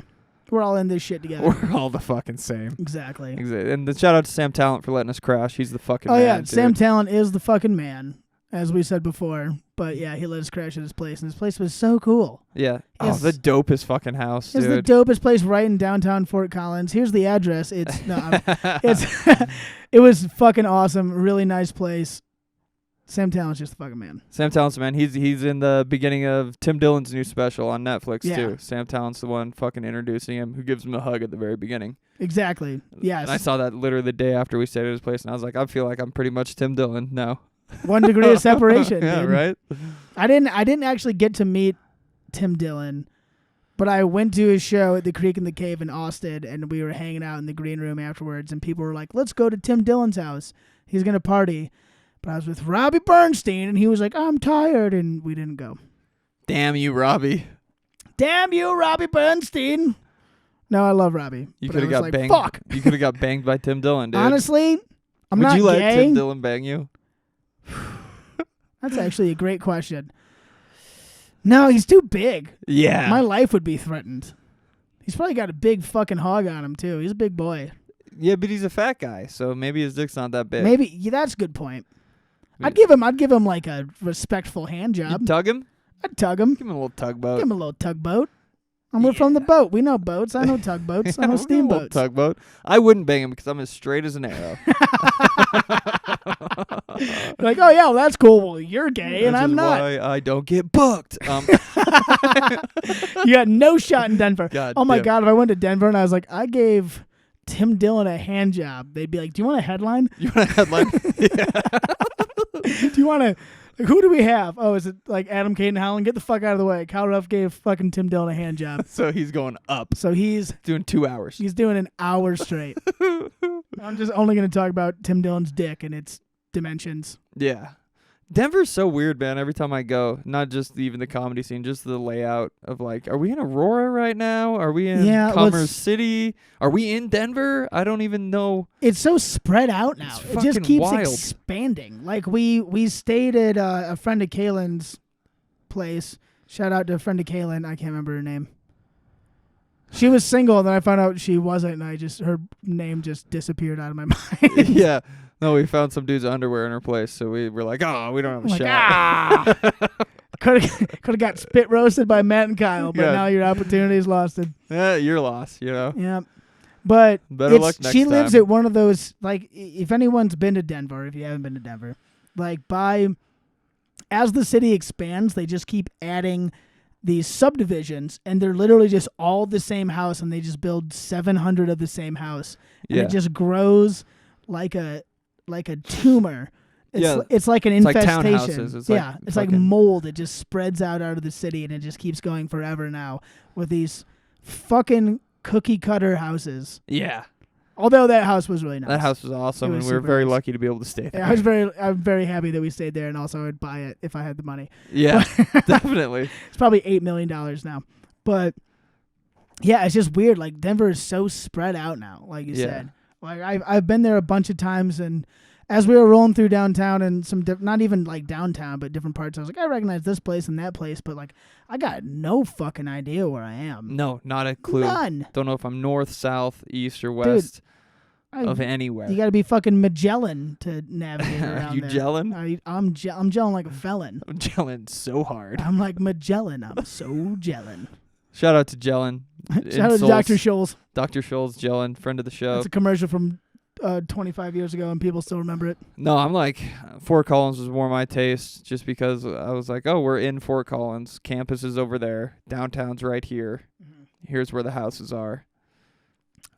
We're all in this shit together. We're all the fucking same. Exactly. And the shout out to Sam Talent for letting us crash. He's the fucking Oh man, yeah, dude. Sam Talent is the fucking man, as we said before. But yeah, he let us crash at his place, and his place was so cool. Yeah. Oh, Yes. the dopest fucking house, It's dude. the dopest place right in downtown Fort Collins. Here's the address. It's it was fucking awesome. Really nice place. Sam Talent's just the fucking man. Sam Talent's the man. He's in the beginning of Tim Dillon's new special on Netflix Yeah. too. Sam Talent's the one fucking introducing him, who gives him a hug at the very beginning. Exactly. Yes. And I saw that literally the day after we stayed at his place, and I was like, I feel like I'm pretty much Tim Dillon now. 1 degree of separation. Yeah, dude. right. I didn't actually get to meet Tim Dillon, but I went to his show at the Creek and the Cave in Austin, and we were hanging out in the green room afterwards, and people were like, let's go to Tim Dillon's house. He's going to party. But I was with Robbie Bernstein, and he was like, I'm tired, and we didn't go. Damn you, Robbie. Damn you, Robbie Bernstein. No, I love Robbie. You but could I have was got like, banged. Fuck. You could have got banged by Tim Dillon, dude. Honestly, I'm Would not you let gay. Tim Dillon bang you? That's actually a great question. No, he's too big. Yeah. My life would be threatened. He's probably got a big fucking hog on him, too. He's a big boy. Yeah, but he's a fat guy, so maybe his dick's not that big. Maybe that's a good point. I'd give him like a respectful hand job. You tug him? I'd tug him. Give him a little tugboat. Give him a little tugboat. We're from the boat. We know boats. I know tugboats. I know We'll give him a little steamboats. Tugboat. I wouldn't bang him because I'm as straight as an arrow. Like, oh yeah, well, that's cool. Well, you're gay and This I'm is not. why I don't get booked. You got no shot in Denver. God Oh my damn. God, if I went to Denver and I was like, I gave Tim Dillon a hand job, they'd be like, do you want a headline? You want a headline? Do you want to, like, who do we have? Oh, is it like Adam Caden Howland? Get the fuck out of the way. Kyle Ruff gave fucking Tim Dillon a hand job. So he's going up. So he's Doing 2 hours. doing an hour straight. I'm just only going to talk about Tim Dillon's dick and its dimensions. Yeah. Denver's so weird, man. Every time I go, not just even the comedy scene, just the layout of like, are we in Aurora right now? Are we in Commerce City? Are we in Denver? I don't even know. It's so spread out now. It's It just fucking keeps wild. expanding. Like we stayed at a friend of Kaylin's place. Shout out to a friend of Kaylin. I can't remember her name. She was single, and then I found out she wasn't, and her name just disappeared out of my mind. Yeah. No, we found some dude's underwear in her place, so we were like, oh, we don't have a Like, shot. Could have got spit roasted by Matt and Kyle, but Yeah. now your opportunity is lost. Yeah, you're lost, you know? Yeah. But Better luck next she lives time. at one of those, like, if anyone's been to Denver, if you haven't been to Denver, like, as the city expands, they just keep adding these subdivisions, and they're literally just all the same house, and they just build 700 of the same house. And Yeah. it just grows like a tumor. It's like an It's like infestation. townhouses. It's like it's like fucking- mold. It just spreads out of the city, and it just keeps going forever now with these fucking cookie cutter houses. Yeah. Although that house was really nice. That house was awesome, It was and we were super very nice. lucky to be able to stay there. Yeah, I'm very happy that we stayed there, and also I'd buy it if I had the money. Yeah, definitely. It's probably $8 million now, but yeah, it's just weird. Like Denver is so spread out now, like you Yeah. said. Like I've been there a bunch of times, and as we were rolling through downtown and some not even like downtown, but different parts, I was like, I recognize this place and that place, but like I got no fucking idea where I am. No, not a clue. None. Don't know if I'm north, south, east, or west of You anywhere. got to be fucking Magellan to navigate Are around you there. gelling? I'm gelling like a felon. I'm gelling so hard. I'm like Magellan. I'm so gelling. Shout out to Jellin. Shout out to Dr. Scholes. Dr. Scholes, Jellin, friend of the show. That's a commercial from 25 years ago, and people still remember it. No, I'm like, Fort Collins was more my taste just because I was like, oh, we're in Fort Collins. Campus is over there. Downtown's right here. Here's where the houses are.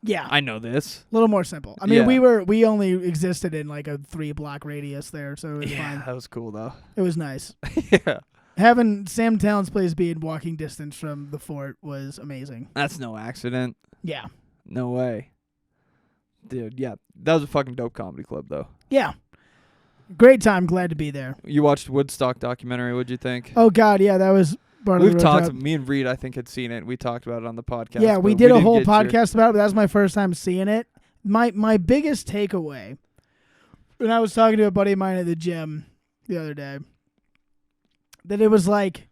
Yeah, I know this. a little more simple. I mean, Yeah. we only existed in like a 3-block radius there, so it was Yeah, fine. that was cool, though. It was nice. Yeah. Having Sam Talent's place be in walking distance from the fort was amazing. That's no accident. Yeah, No way. Dude, yeah. That was a fucking dope comedy club, though. Yeah. Great time. Glad to be there. You watched Woodstock documentary. What'd you think? Oh, God. Yeah, that was part of We've the road talked. trip. Me and Reed, I think, had seen it. We talked about it on the podcast. Yeah, we but did a didn't whole get your- podcast about it, but that was my first time seeing it. My biggest takeaway, when I was talking to a buddy of mine at the gym the other day, that it was like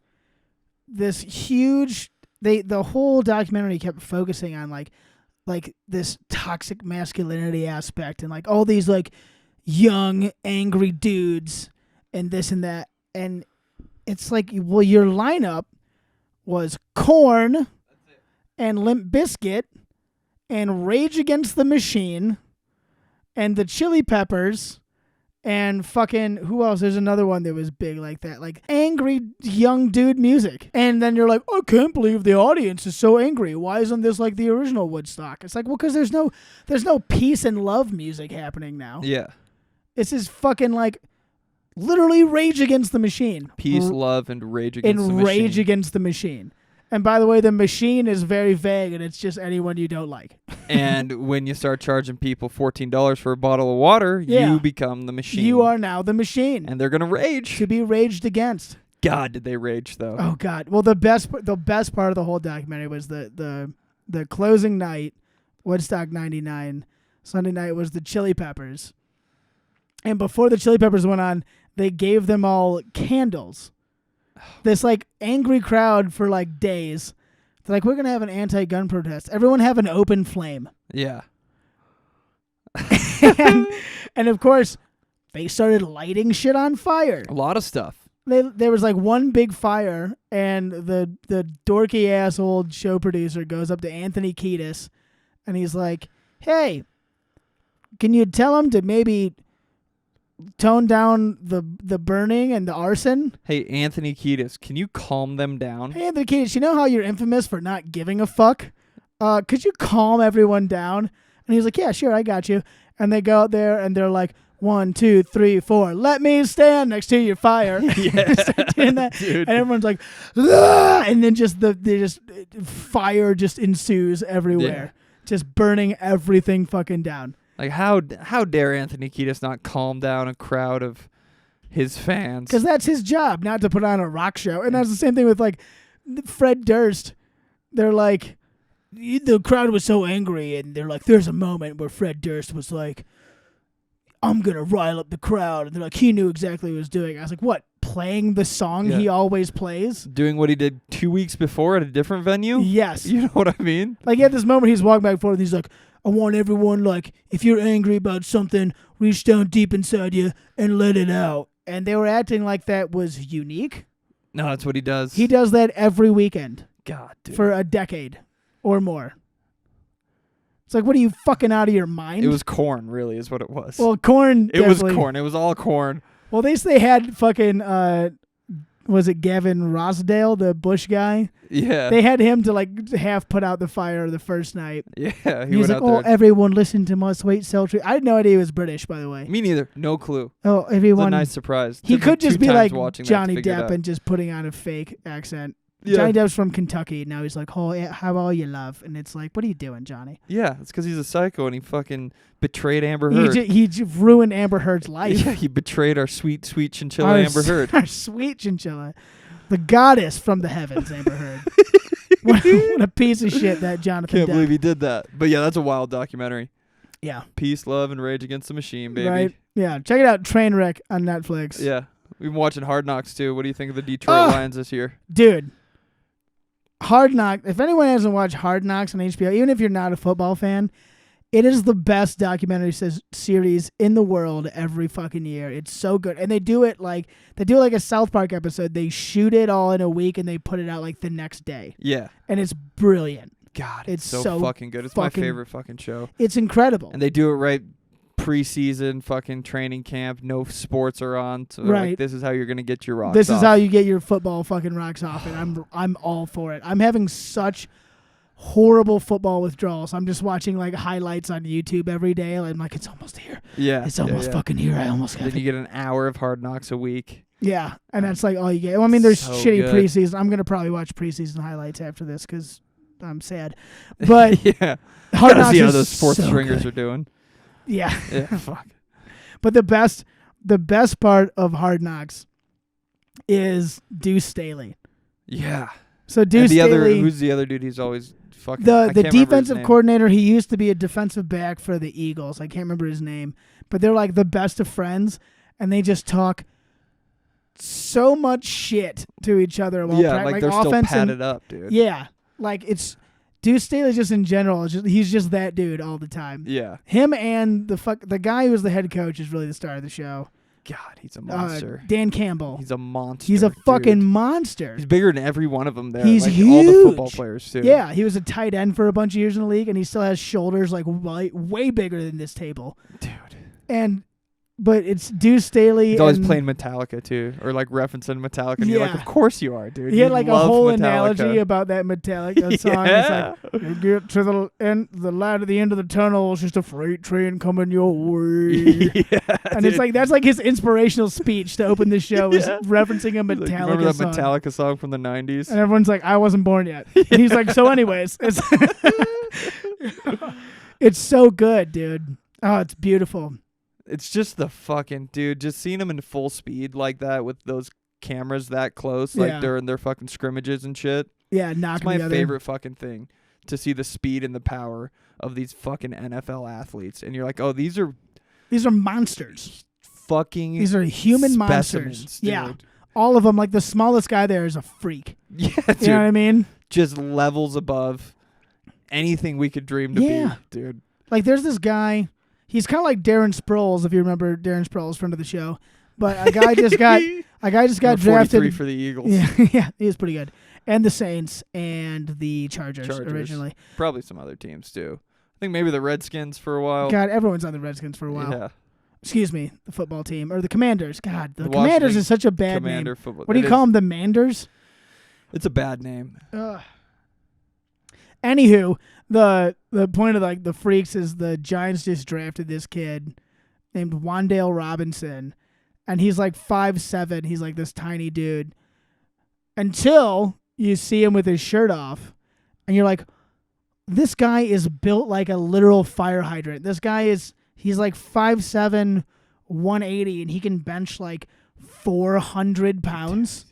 this huge. The whole documentary kept focusing on like this toxic masculinity aspect and like all these like young angry dudes and this and that, and it's like, well, your lineup was Korn and Limp Bizkit and Rage Against the Machine and the Chili Peppers and fucking, who else? There's another one that was big like that, like angry young dude music. And then you're like, I can't believe the audience is so angry. Why isn't this like the original Woodstock? It's like, well, because there's no peace and love music happening now. Yeah. This is fucking like literally Rage Against the Machine. Peace, love, and Rage Against the And Machine. Rage Against the Machine. And by the way, the machine is very vague, and it's just anyone you don't like. And when you start charging people $14 for a bottle of water, Yeah. you become the machine. You are now the machine. And they're going to rage. To be raged against. God, did they rage, though. Oh God! Well, the best part of the whole documentary was the closing night, Woodstock '99. Sunday night was the Chili Peppers, and before the Chili Peppers went on, they gave them all candles. This like angry crowd for like days. They're like, we're gonna have an anti-gun protest. Everyone have an open flame, Yeah. and of course, they started lighting shit on fire. A lot of stuff. There was like one big fire, and the dorky ass old show producer goes up to Anthony Kiedis, and he's like, "Hey, can you tell him to maybe tone down the burning and the arson?" Hey, Anthony Kiedis, can you calm them down? Hey, Anthony Kiedis, you know how you're infamous for not giving a fuck? Could you calm everyone down? And he's like, "Yeah, sure, I got you." And they go out there, and they're like, 1, 2, 3, 4. Let me stand next to your fire. Yeah. Start doing that. Dude. And everyone's like, "Ah!" And then fire just ensues everywhere, just burning everything fucking down. Like, how dare Anthony Kiedis not calm down a crowd of his fans? Because that's his job, not to put on a rock show. And that's the same thing with like Fred Durst. They're like, the crowd was so angry, and they're like, there's a moment where Fred Durst was like, I'm gonna rile up the crowd, and they're like, he knew exactly what he was doing. I was like, what? Playing the song he always plays? Doing what he did 2 weeks before at a different venue? Yes. You know what I mean? Like at this moment, he's walking back and forth, and he's like, I want everyone, like, if you're angry about something, reach down deep inside you and let it out. And they were acting like that was unique. No, that's what he does. He does that every weekend God, dude. for a decade or more. It's like, what are you, fucking out of your mind? It was Korn, really, is what it was. Well, Korn. it was definitely- Korn. It was all Korn. Well, at least they had fucking, was it Gavin Rossdale, the Bush guy? Yeah. They had him to like half put out the fire the first night. Yeah. He was like, "Oh, everyone listen to my sweet sultry." I had no idea he was British, by the way. Me neither. No clue. Oh, It was a everyone. nice surprise. He Took me could just 2 be times like watching that to Johnny figure it Depp out. and just putting on a fake accent. Yeah. Johnny Depp's from Kentucky. Now he's like, "Oh, yeah, how are you, love?" And it's like, "What are you doing, Johnny?" Yeah, it's because he's a psycho and he fucking betrayed Amber He, Heard. he ruined Amber Heard's life. Yeah, he betrayed our sweet, sweet chinchilla Our Amber Heard. Our sweet chinchilla. The goddess from the heavens, Amber Heard. what a piece of shit that Jonathan Can't Depp. believe he did that. But yeah, that's a wild documentary. Yeah. Peace, love, and Rage Against the Machine, baby. Right? Yeah. Check it out, Trainwreck on Netflix. Yeah. We've been watching Hard Knocks too. What do you think of the Detroit Lions this year? Dude. Hard Knocks. If anyone hasn't watched Hard Knocks on HBO, even if you're not a football fan, it is the best documentary series in the world every fucking year. It's so good. And they do it like a South Park episode. They shoot it all in a week and they put it out like the next day. Yeah. And it's brilliant. God, It's so so fucking good. It's fucking- my favorite fucking show. It's incredible. And they do it right preseason fucking training camp. No sports are on. So they're Right. like, this is how you're going to get your rocks This off. is how you get your football fucking rocks off, and I'm all for it. I'm having such horrible football withdrawals. I'm just watching like highlights on YouTube every day. I'm like, it's almost here. Yeah. It's almost fucking here. I almost got Then you it. get an hour of Hard Knocks a week. Yeah, and that's like all you get. Well, I mean, there's So shitty good. preseason. I'm gonna probably watch preseason highlights after this because I'm sad. But yeah. Hard Gotta Knocks see how is those fourth so stringers good. are doing. Yeah. Yeah, fuck. But the best part of Hard Knocks is Deuce Staley. Yeah. So And Deuce the other, Staley, who's the other dude? He's always fucking. I the can't remember his defensive name. coordinator, he used to be a defensive back for the Eagles. I can't remember his name, but they're like the best of friends, and they just talk so much shit to each other. While Yeah, like they're still offense padded up, dude. Yeah, like it's Deuce Staley just in general. He's just that dude all the time. Yeah. Him and the guy who was the head coach is really the star of the show. God, he's a monster. Dan Campbell. He's a monster. He's a fucking dude. monster. He's bigger than every one of them there. He's like, all the football huge. players too. Yeah, he was a tight end for a bunch of years in the league, and he still has shoulders like way bigger than this table. Dude. But it's Deuce Staley. He's always and playing Metallica too, or like referencing Metallica. And you're like, Yeah. of course you are, dude. He You had like a love whole Metallica. analogy about that Metallica song. Yeah. It's like, you get to the light at the end of the tunnel. It's just a freight train coming your way. Yeah, And dude. it's like that's like his inspirational speech to open the show is Yeah. referencing a Like, Metallica remember that song. Metallica song from the 90s? And everyone's like, I wasn't born yet. And he's like, so anyways, it's so good, dude. Oh, it's beautiful. It's just the fucking dude. Just seeing him in full speed like that with those cameras that close, like Yeah. during their fucking scrimmages and shit. Yeah, It's knocking my together. favorite fucking thing to see the speed and the power of these fucking NFL athletes. And you're like, oh, these are These are monsters. fucking These are human specimens, monsters. dude. Yeah, all of them. Like the smallest guy there is a freak. Yeah, You know what dude. I mean? Just levels above anything we could dream to Yeah. be, dude. Like there's this guy. He's kind of like Darren Sproles, if you remember Darren Sproles, friend of the show. But a guy just got Number 43 drafted. for the Eagles. Yeah, yeah, he is pretty good. And the Saints and the Chargers. Originally. Probably some other teams too. I think maybe the Redskins for a while. God, everyone's on the Redskins for a while. Yeah. Excuse me, the football team or the Commanders. God, the The Commanders Washington is such a bad Commander name. football. What do you call them? The Manders? It's a bad name. Ugh. Anywho, the point of like the freaks is the Giants just drafted this kid named Wan'Dale Robinson, and he's like 5'7". He's like this tiny dude. Until you see him with his shirt off, and you're like, this guy is built like a literal fire hydrant. He's like 5'7", 180, and he can bench like 400 pounds.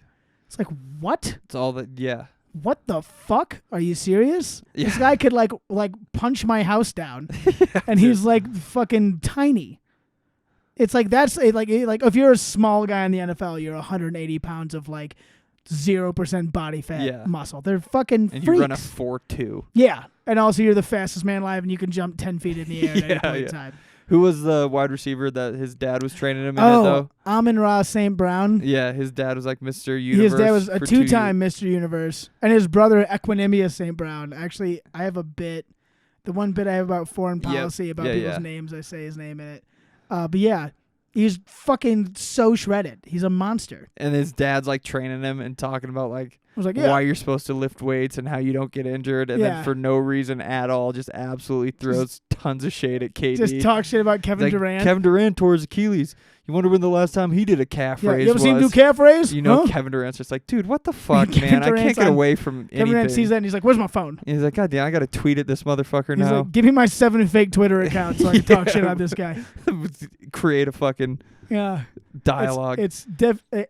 It's like, what? It's all that. Yeah. What the fuck? Are you serious? Yeah. This guy could like punch my house down, and he's like fucking tiny. It's like that's like if you're a small guy in the NFL, you're 180 pounds of like 0% body fat Yeah. muscle. They're fucking And freaks. you run a 4.2. Yeah, and also you're the fastest man alive, and you can jump 10 feet in the air at any Yeah, point in yeah. time. Who was the wide receiver that his dad was training him in it Oh, though? Amon-Ra St. Brown. Yeah, his dad was like Mr. Universe. His dad was a for 2 years. two-time Mr. Universe, and his brother Equinemius St. Brown. Actually, I have a bit, the one bit I have about foreign Yep. policy about Yeah, people's yeah. names. I say his name in it. But yeah, he's fucking so shredded. He's a monster. And his dad's like training him and talking about like I was like, yeah, why you're supposed to lift weights and how you don't get injured, and Yeah. then for no reason at all, just absolutely throws tons of shade at KD. just talk shit about He's Kevin like, Durant. Kevin Durant tore his Achilles. You wonder when the last time he did a calf yeah, raise you ever was? seen him do calf raise? You know, Huh? Kevin Durant's just like, dude, what the fuck, Kevin man? I Durant's can't get on- away from Kevin Durant anything. sees that and he's like, "Where's my phone?" And he's like, God damn, I got to tweet at this motherfucker He's now. like, "Give me my 7 fake Twitter accounts so I can talk Yeah. shit on this guy." Create a fucking Yeah. dialogue. It's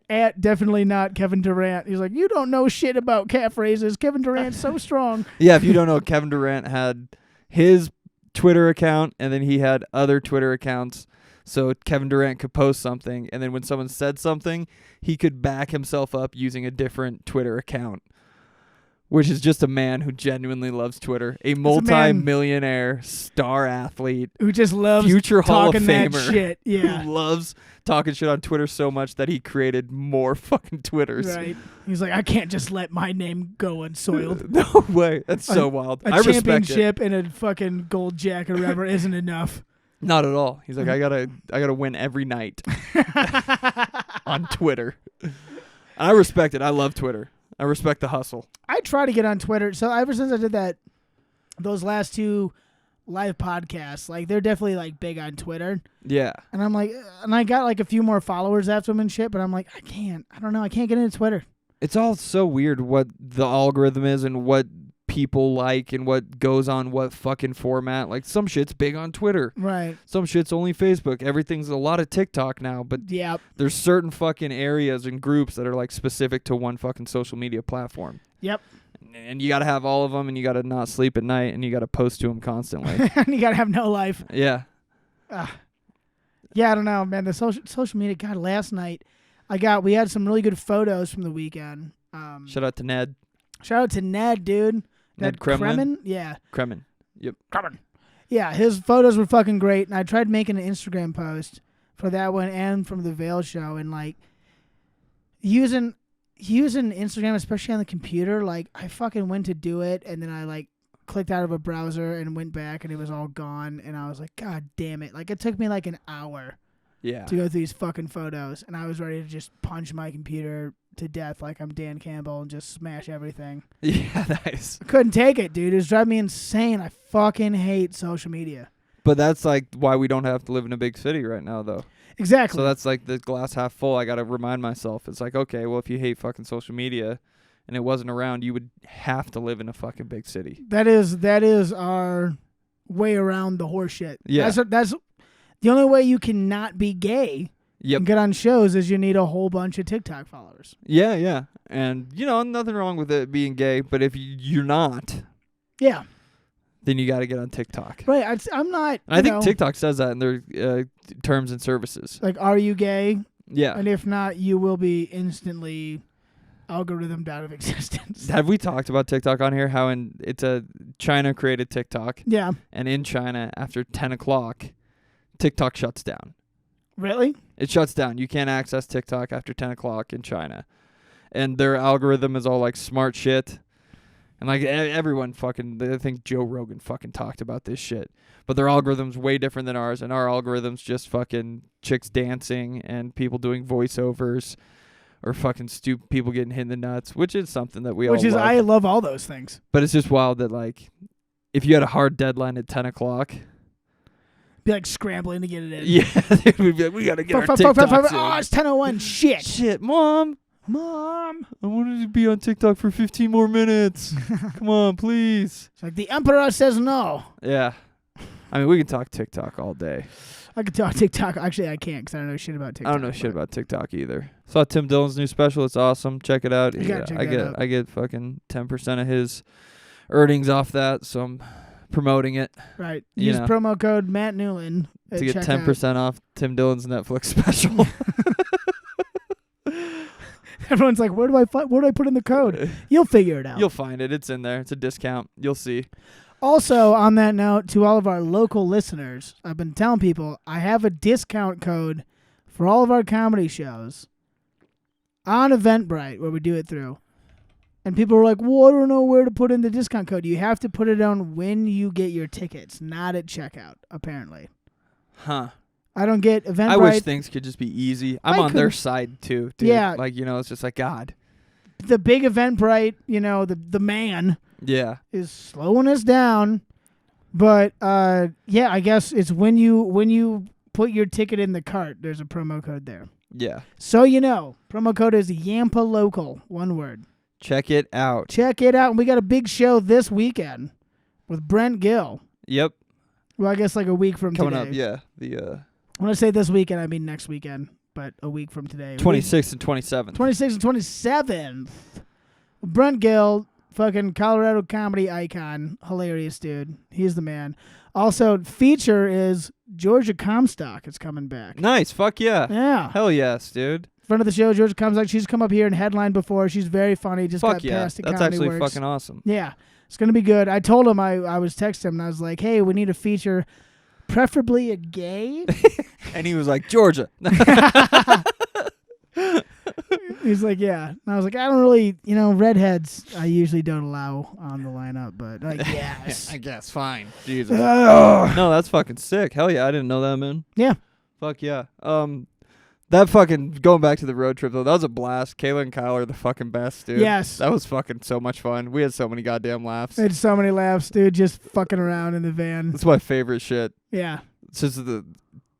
at definitely not Kevin Durant. He's like, you don't know shit about calf raises. Kevin Durant's so strong. Yeah, if you don't know, Kevin Durant had his Twitter account, and then he had other Twitter accounts. So Kevin Durant could post something, and then when someone said something, he could back himself up using a different Twitter account, which is just a man who genuinely loves Twitter. A multi-millionaire star athlete, Who just loves future Hall of talking that Famer, shit. Yeah. who loves talking shit on Twitter so much that he created more fucking Twitters. Right. He's like, I can't just let my name go unsoiled. No way. That's so wild. A I respect it. championship and a fucking gold jacket or whatever isn't enough. Not at all. He's like, I gotta win every night on Twitter. And I respect it. I love Twitter. I respect the hustle. I try to get on Twitter. So ever since I did those last 2 live podcasts, like they're definitely like big on Twitter. Yeah. And I'm like, and I got like a few more followers after them and shit, but I'm like, I don't know. I can't get into Twitter. It's all so weird what the algorithm is and what people like and what goes on what fucking format. Like some shit's big on Twitter. Right. Some shit's only Facebook. Everything's a lot of TikTok now, but Yep. there's certain fucking areas and groups that are like specific to one fucking social media platform. Yep. And you got to have all of them, and you got to not sleep at night, and you got to post to them constantly. You gotta have no life. Yeah. Yeah, I don't know, man. The social media. God, last night we had some really good photos from the weekend. Shout out to Ned. Shout out to Ned, dude. Ned Kremlin? Yeah. Kremen. Yep. Kremen. Yeah, his photos were fucking great, and I tried making an Instagram post for that one and from the Veil show, and like using Instagram, especially on the computer, like I fucking went to do it, and then I like clicked out of a browser and went back, and it was all gone, and I was like, God damn it! Like it took me like an hour Yeah. to go through these fucking photos, and I was ready to just punch my computer to death like I'm Dan Campbell and just smash everything. Yeah, nice. I couldn't take it, dude. It was driving me insane. I fucking hate social media. But that's like why we don't have to live in a big city right now, though. Exactly. So that's like the glass half full. I got to remind myself. It's like, okay, well, if you hate fucking social media and it wasn't around, you would have to live in a fucking big city. That is our way around the horse shit. Yeah. That's the only way you can not be gay Yep. and get on shows is you need a whole bunch of TikTok followers. Yeah, yeah. And, nothing wrong with it being gay, but if you're not, Yeah. then you got to get on TikTok. Right. I'm not. And I think TikTok says that in their terms and services. Like, are you gay? Yeah. And if not, you will be instantly algorithmed out of existence. Have we talked about TikTok on here? How China created TikTok, Yeah. and in China, after 10 o'clock, TikTok shuts down. Really? It shuts down. You can't access TikTok after 10 o'clock in China. And their algorithm is all like smart shit. And like everyone fucking, I think Joe Rogan fucking talked about this shit. But their algorithm's way different than ours. And our algorithm's just fucking chicks dancing and people doing voiceovers or fucking stupid people getting hit in the nuts, which is something that we all love. I love all those things. But it's just wild that like, if you had a hard deadline at 10 o'clock. Be like scrambling to get it in. Yeah, we'd be like, we got to get our TikToks in. Oh, it's 10:01. Shit. Shit, Mom, Mom. I wanted to be on TikTok for 15 more minutes. Come on, please. It's like the emperor says no. Yeah. I mean, we can talk TikTok all day. I could talk TikTok. Actually, I can't because I don't know shit about TikTok. I don't know shit about TikTok either. Saw Tim Dillon's new special. It's awesome. Check it out. You gotta check that out. I get fucking 10% of his earnings off that, so I'm promoting it Right. You Use know. promo code Matt Newland to get checkout. 10% off Tim Dillon's Netflix special. Everyone's like, where do I put in the code? You'll figure it out. You'll find it. It's in there. It's a discount. You'll see. Also, on that note, to all of our local listeners, I've been telling people I have a discount code for all of our comedy shows on Eventbrite where we do it through. And people were like, well, I don't know where to put in the discount code. You have to put it on when you get your tickets, not at checkout, apparently. Huh. I don't get Eventbrite. I wish things could just be easy. I'm I on their could- side too, dude. Yeah. Like, it's just like, God. The big Eventbrite, the man Yeah. is slowing us down. But yeah, I guess it's when you put your ticket in the cart, there's a promo code there. Yeah. So promo code is Yampa Local, one word. Check it out. Check it out. And we got a big show this weekend with Brent Gill. Yep. Well, I guess like a week from Coming today. up, yeah. The When I say this weekend, I mean next weekend, but a week from today. 26th and 27th. 26th and 27th. Brent Gill, fucking Colorado comedy icon. Hilarious dude. He's the man. Also, feature is Georgia Comstock is coming back. Nice. Fuck yeah. Yeah. Hell yes, dude. Friend of the show, Georgia Comstock. She's come up here and headlined before. She's very funny. Just Fuck got yeah. past the That's Comedy actually Works. fucking awesome. Yeah. It's going to be good. I told him, I was texting him, and I was like, hey, we need a feature, preferably a gay. And he was like, Georgia. He's like, yeah. And I was like, I don't really, redheads, I usually don't allow on the lineup, but like, yes. I guess. Fine. Jesus. Ugh. No, that's fucking sick. Hell yeah. I didn't know that, man. Yeah. Fuck yeah. That fucking, going back to the road trip, though, that was a blast. Kayla and Kyle are the fucking best, dude. Yes. That was fucking so much fun. We had so many goddamn laughs. I had so many laughs, dude, just fucking around in the van. That's my favorite shit. Yeah. Since the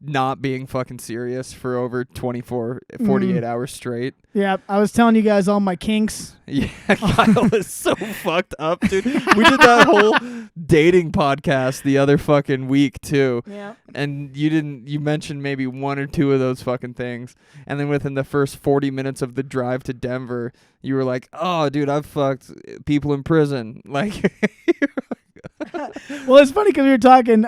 not being fucking serious for over 48 hours straight. Yeah, I was telling you guys all my kinks. Yeah, Kyle is so fucked up, dude. We did that whole dating podcast the other fucking week too. Yeah. And you mentioned maybe one or two of those fucking things. And then within the first 40 minutes of the drive to Denver, you were like, "Oh, dude, I've fucked people in prison." Like Well, it's funny because we were talking.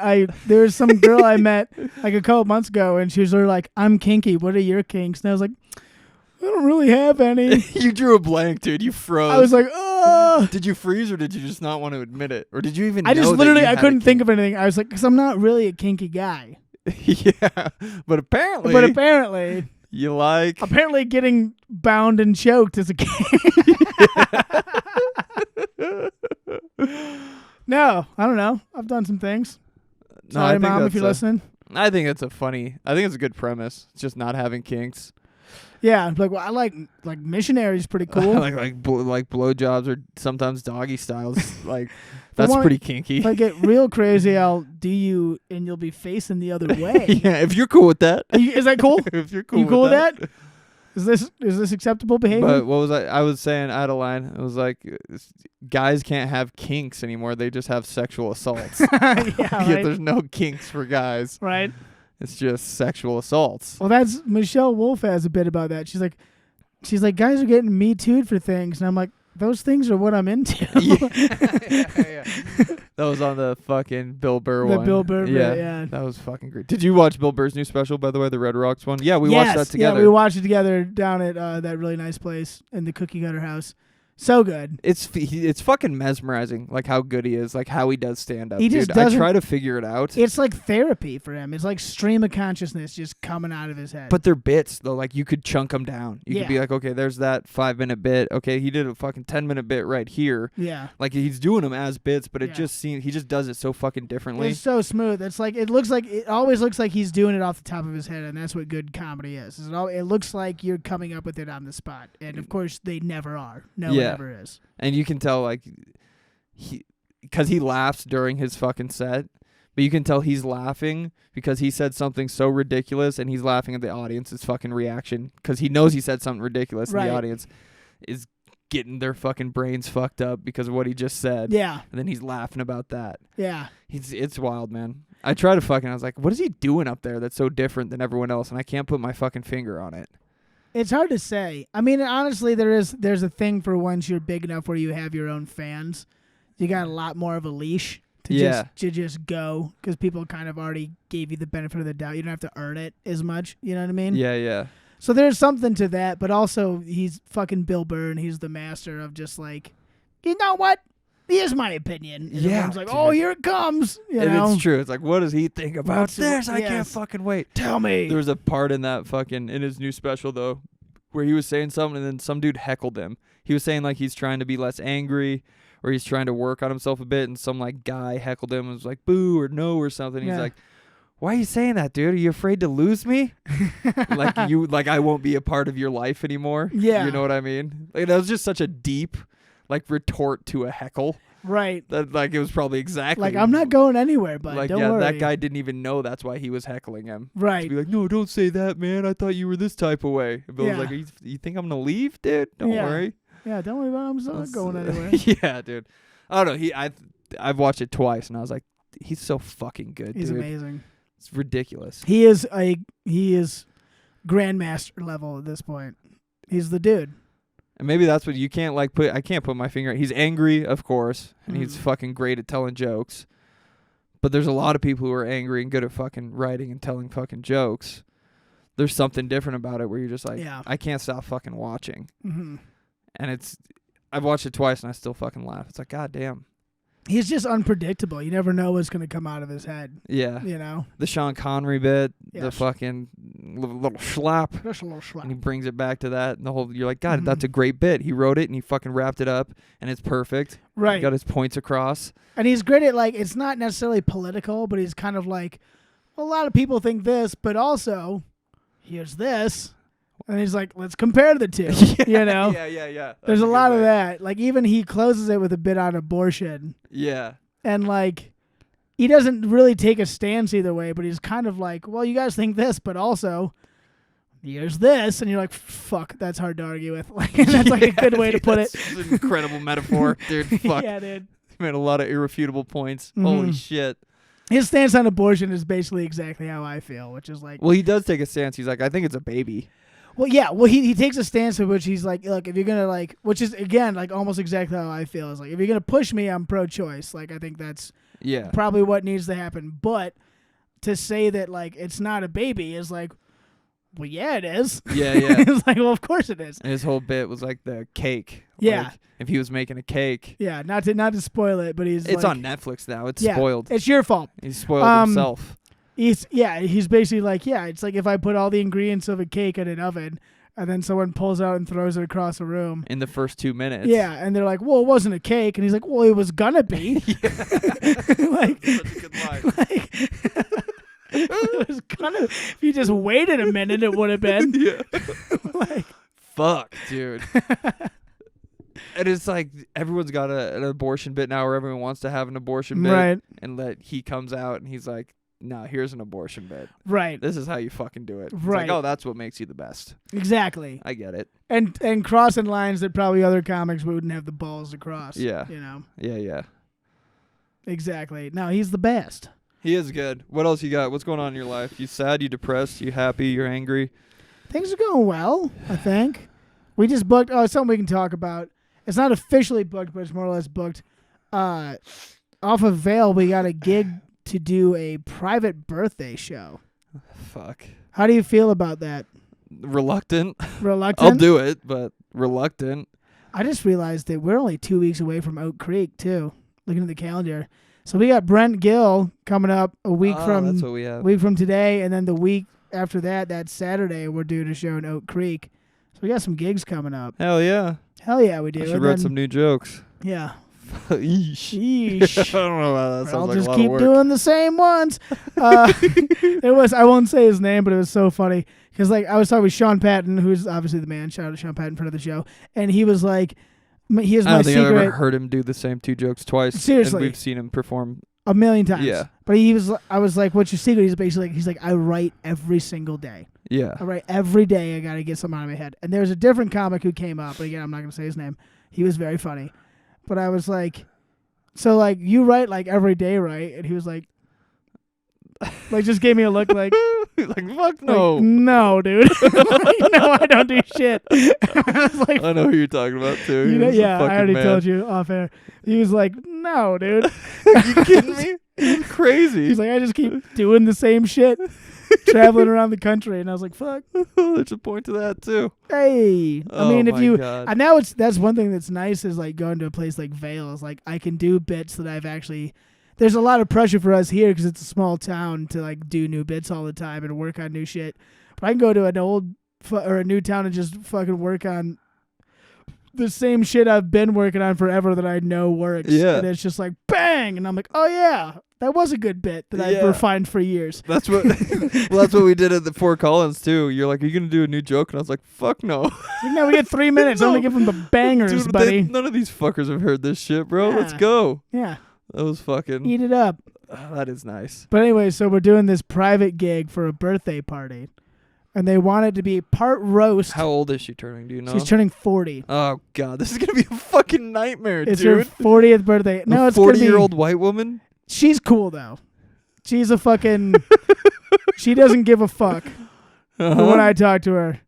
There was some girl I met like a couple months ago, and she was sort of like, "I'm kinky. What are your kinks?" And I was like, "I don't really have any." you drew a blank, dude. You froze. I was like, "Oh." Did you freeze or did you just not want to admit it? Or did you even I just know that literally you I had a couldn't think kink? of anything. I was like, because I'm not really a kinky guy. Yeah. But apparently But apparently you like getting bound and choked is a kink. No, I don't know. I've done some things. No, Sorry, Mom, if you're listening. I think it's a good premise. It's just not having kinks. Yeah, like well, I like missionaries, pretty cool. like blowjobs or sometimes doggy styles. Like that's wanna- pretty kinky. If I get real crazy, I'll do you, and you'll be facing the other way. Yeah, if you're cool with that. Is that cool? If you're cool, You cool with that? Is this acceptable behavior? But what was I was saying? I had a line. It was like, guys can't have kinks anymore. They just have sexual assaults. Yeah, Yeah, right. there's no kinks for guys. Right. It's just sexual assaults. Well, that's Michelle Wolf has a bit about that. She's like, guys are getting me too'd for things, and I'm like, those things are what I'm into. Yeah. That was on the fucking Bill Burr The one. Bill Burr bit, Yeah, yeah. that was fucking great. Did you watch Bill Burr's new special, by the way, the Red Rocks one? Yeah, we watched that together. Yeah, we watched it together down at that really nice place in the Cookie Cutter House. So good. It's fucking mesmerizing, like how good he is, like how he does stand up. He just dude. I doesn't- try to figure it out. It's like therapy for him. It's like stream of consciousness just coming out of his head. But they're bits though. Like you could chunk them down. You could be Yeah. like, okay, there's that 5-minute bit. Okay, he did a fucking 10-minute bit right here. yeah. Like he's doing them as bits, but it Yeah. just seems he just does it so fucking differently. It's so smooth. It's like it always looks like he's doing it off the top of his head, and that's what good comedy is. It looks like you're coming up with it on the spot, and of course they never are. No Yeah. one ever is. And you can tell like because he laughs during his fucking set, but you can tell he's laughing because he said something so ridiculous, and he's laughing at the audience's fucking reaction because he knows he said something ridiculous, Right. and the audience is getting their fucking brains fucked up because of what he just said. Yeah, And then he's laughing about that. yeah. It's wild, man. I try to I was like, what is he doing up there that's so different than everyone else? And I can't put my fucking finger on it. It's hard to say. I mean, honestly, there's a thing for once you're big enough where you have your own fans, you got a lot more of a leash to just go because people kind of already gave you the benefit of the doubt. You don't have to earn it as much. You know what I mean? Yeah. So there's something to that, but also he's fucking Bill Burr, and he's the master of just like, you know what? Here's my opinion. And Yeah, everyone's like, dude. oh, here it comes. You And know? it's true. It's like, what does he think about What's it- this? I can't yes. fucking wait. Tell me. There was a part in that in his new special though, where he was saying something and then some dude heckled him. He was saying like he's trying to be less angry or he's trying to work on himself a bit, and some like guy heckled him and was like boo or no or something. He's Yeah. like, why are you saying that, dude? Are you afraid to lose me? like I won't be a part of your life anymore. Yeah. You know what I mean? Like that was just such a deep like retort to a heckle. Right. That like it was probably exactly Like, I'm not going anywhere, but like don't yeah, worry. that guy didn't even know that's why he was heckling him. To Right. be like, no, don't say that, man. I thought you were this type of way. And Bill Yeah. was like, you think I'm gonna leave, dude? Don't Yeah. worry. Yeah, don't worry about it. I'm not That's- going anywhere. Yeah, dude. I don't know. I've watched it twice, and I was like, he's so fucking good, He's dude. amazing. It's ridiculous. He is grandmaster level at this point. He's the dude. And maybe that's what you can't like put. I can't put my finger. He's angry, of course, and he's Mhm. fucking great at telling jokes. But there's a lot of people who are angry and good at fucking writing and telling fucking jokes. There's something different about it where you're just like, Yeah. I can't stop fucking watching. Hmm. And I've watched it twice and I still fucking laugh. It's like, god damn. He's just unpredictable. You never know what's going to come out of his head. Yeah. You know? The Sean Connery bit, the Yes. fucking little schlap. Just a little slap. And he brings it back to that, and the whole, you're like, God, Mhm. that's a great bit. He wrote it, and he fucking wrapped it up, and it's perfect. He Right. got his points across. And he's great at, like, it's not necessarily political, but he's kind of like, well, a lot of people think this, but also, here's this. And he's like, let's compare the two. You know? Yeah. There's a lot of that. Like, even he closes it with a bit on abortion. Yeah. And, like, he doesn't really take a stance either way, but he's kind of like, well, you guys think this, but also here's this, and you're like, fuck, that's hard to argue with. Like, that's like a good way to put it. That's an incredible metaphor, dude. Fuck. Yeah, dude. He made a lot of irrefutable points. Mhm. Holy shit. His stance on abortion is basically exactly how I feel, which is like, Well, he does take a stance. He's like, I think it's a baby. well, yeah, well, he takes a stance in which he's like, look, if you're gonna like, which is again like almost exactly how I feel. Is like, if you're gonna push me, I'm pro-choice. Like, I think that's Yeah. probably what needs to happen. But to say that like it's not a baby is like, well, yeah, it is. Yeah, yeah. It's like, well, of course it is. And his whole bit was like the cake. Yeah. Like, if he was making a cake. Yeah, not to spoil it, but he's It's like, on Netflix now. It's yeah, spoiled. It's your fault. He's spoiled himself. He's basically like, yeah, it's like if I put all the ingredients of a cake in an oven and then someone pulls out and throws it across a room. In the first 2 minutes. Yeah, and they're like, well, it wasn't a cake, and he's like, well, it was gonna be. Like, Such a good line. like it was gonna. If you just waited a minute, it would have been. Yeah. Like, Fuck, dude. And it's like everyone's got an abortion bit now, where everyone wants to have an abortion bit, right, and he comes out and he's like, "No, here's an abortion bit. right, This is how you fucking do it." It's Right. like, oh, that's what makes you the best. exactly. I get it. And crossing lines that probably other comics wouldn't have the balls to cross. Yeah. You know. Yeah, yeah. Exactly. No, he's the best. He is good. What else you got? What's going on in your life? You sad? You depressed? You happy? You're angry? Things are going well, I think. We just booked. Oh, it's something we can talk about. It's not officially booked, but it's more or less booked. Off of Vail, we got a gig to do a private birthday show. Fuck. How do you feel about that? Reluctant. Reluctant? I'll do it, but reluctant. I just realized that we're only 2 weeks away from Oak Creek, too. Looking at the calendar. So we got Brent Gill coming up a week That's what we have. from today, and then the week after that Saturday, we're doing a show in Oak Creek. So we got some gigs coming up. Hell yeah. Hell yeah, we do. I should And write then- some new jokes. Yeah. Yeesh. Sheesh. I don't know about that. Or Sounds I'll like just a lot keep of work. doing the same ones. I won't say his name, but it was so funny because like I was talking with Sean Patton, who's obviously the man. Shout out to Sean Patton, friend of the show, and he was like, "He is I my don't think I've ever secret heard him do the same two jokes twice. Seriously. And we've seen him perform. a million times." Yeah. But I was like, "What's your secret?" He's basically he's like, "I write every single day. Yeah. I write every day. I gotta get something out of my head." And there's a different comic who came up, but again, I'm not gonna say his name. He was very funny, but I was like, "So like you write like every day, right?" And he was like just gave me a look like. Like, fuck no. Like, no, dude. No, I don't do shit. I was like, I know who you're talking about, too. you know, He's a yeah, I fucking already man. told you off air. He was like, no, dude. Are you kidding me? It's crazy. He's like, I just keep doing the same shit, traveling around the country. And I was like, fuck. There's a point to that, too. Hey. I Oh mean, if my you, God. and now that's one thing that's nice is like going to a place like Vail is like I can do bits that I've actually. There's a lot of pressure for us here because it's a small town to like do new bits all the time and work on new shit. But I can go to an or a new town and just fucking work on the same shit I've been working on forever that I know works. Yeah. And it's just like bang, and I'm like, oh yeah, that was a good bit that I've Yeah. refined for years. That's what well, that's what we did at the Fort Collins, too. You're like, are you going to do a new joke? And I was like, fuck no. Like, no, we get 3 minutes. I'm No. gonna give them the bangers, Dude, buddy. none of these fuckers have heard this shit, bro. Let's Yeah. go. Yeah, That was fucking... eat it up. that is nice. But anyway, so we're doing this private gig for a birthday party, and they want it to be part roast. How old is she turning? Do you know? She's turning 40. Oh, God. This is going to be a fucking nightmare, It's dude. her 40th birthday. No, a it's gonna be. 40-year-old white woman? She's cool though. She's a fucking. She doesn't give a fuck. Uh-huh. When I talk to her,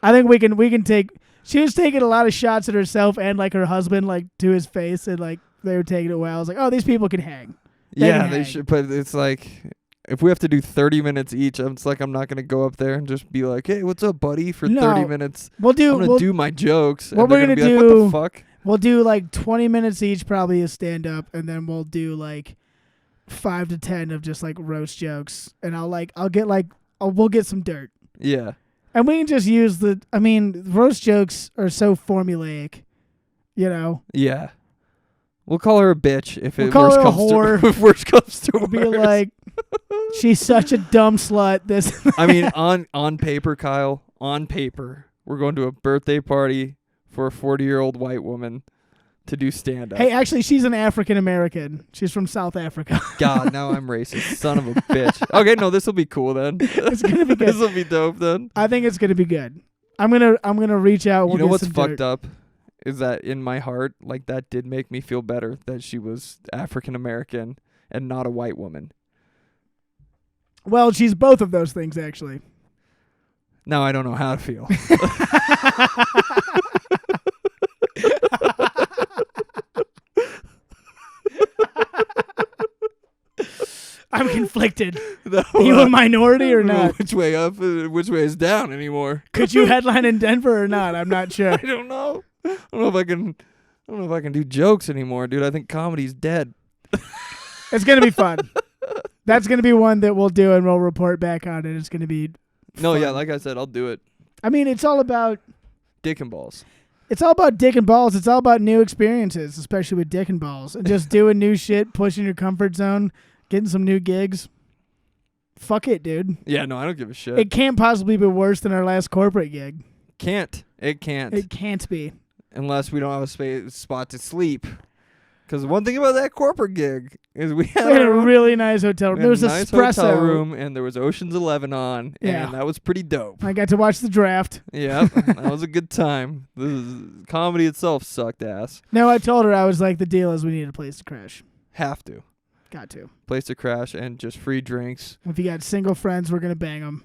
I think we can take. She was taking a lot of shots at herself and like her husband, like to his face, and like they were taking it well. I was like, oh, these people can hang. They Yeah, can they hang. should. But it's like, if we have to do 30 minutes each, it's like I'm not going to go up there and just be like, hey, what's up, buddy, for No. 30 minutes. We'll do. I'm going to do my jokes. what and we're they're gonna be like, do- what the fuck? We'll do like 20 minutes each, probably a stand up, and then we'll do like 5 to 10 of just like roast jokes, and we'll get some dirt, Yeah. and we can just use roast jokes are so formulaic, you know. Yeah. We'll call her a bitch if We'll it call worst her a comes whore. to if worst comes to We'll be worst. like, she's such a dumb slut. This. I mean, on paper, Kyle, on paper, we're going to a birthday party for a 40-year-old white woman. to do stand up. Hey, actually, she's an African American. She's from South Africa. God, now I'm racist. Son of a bitch. Okay, no, this will be cool then. It's gonna be good. This will be dope then. I think it's gonna be good. I'm gonna reach out. You know what's fucked up is that in my heart, like that did make me feel better that she was African American and not a white woman. Well, she's both of those things actually. Now I don't know how to feel. I'm conflicted. Are you a minority or not? Which way up? Which way is down anymore? Could you headline in Denver or not? I'm not sure. I don't know. I don't know if I can do jokes anymore, dude. I think comedy's dead. It's gonna be fun. That's gonna be one that we'll do and we'll report back on it. It's gonna be No, fun. yeah, like I said, I'll do it. I mean, it's all about Dick and balls. dick and balls. It's all about new experiences, especially with dick and balls, and just doing new shit, pushing your comfort zone, getting some new gigs. Fuck it, dude. Yeah, no, I don't give a shit. It can't possibly be worse than our last corporate gig. It can't. It can't be. Unless we don't have a spot to sleep. Because one thing about that corporate gig is we had, We had a really nice hotel room. There was a nice espresso hotel room, and there was Ocean's 11 on, Yeah. and that was pretty dope. I got to watch the draft. Yeah, that was a good time. Comedy itself sucked ass. No, I told her, I was like, the deal is we need a place to crash. Have to. Got to. Place to crash and just free drinks. If you got single friends, we're gonna bang them.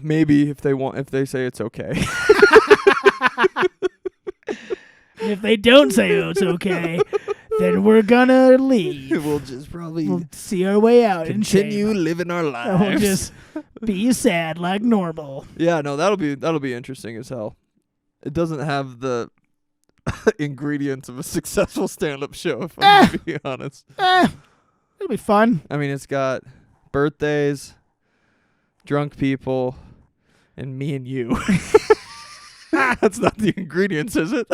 Maybe if they say it's okay. If they don't say it's okay, then we're gonna leave. We'll just probably We'll see our way out in continue shame. living our We'll lives. just be sad like normal. Yeah, no, that'll be interesting as hell. It doesn't have the ingredients of a successful stand-up show, if I'm going to be honest. It'll be fun. I mean, it's got birthdays, drunk people, and me and you. That's not the ingredients, is it?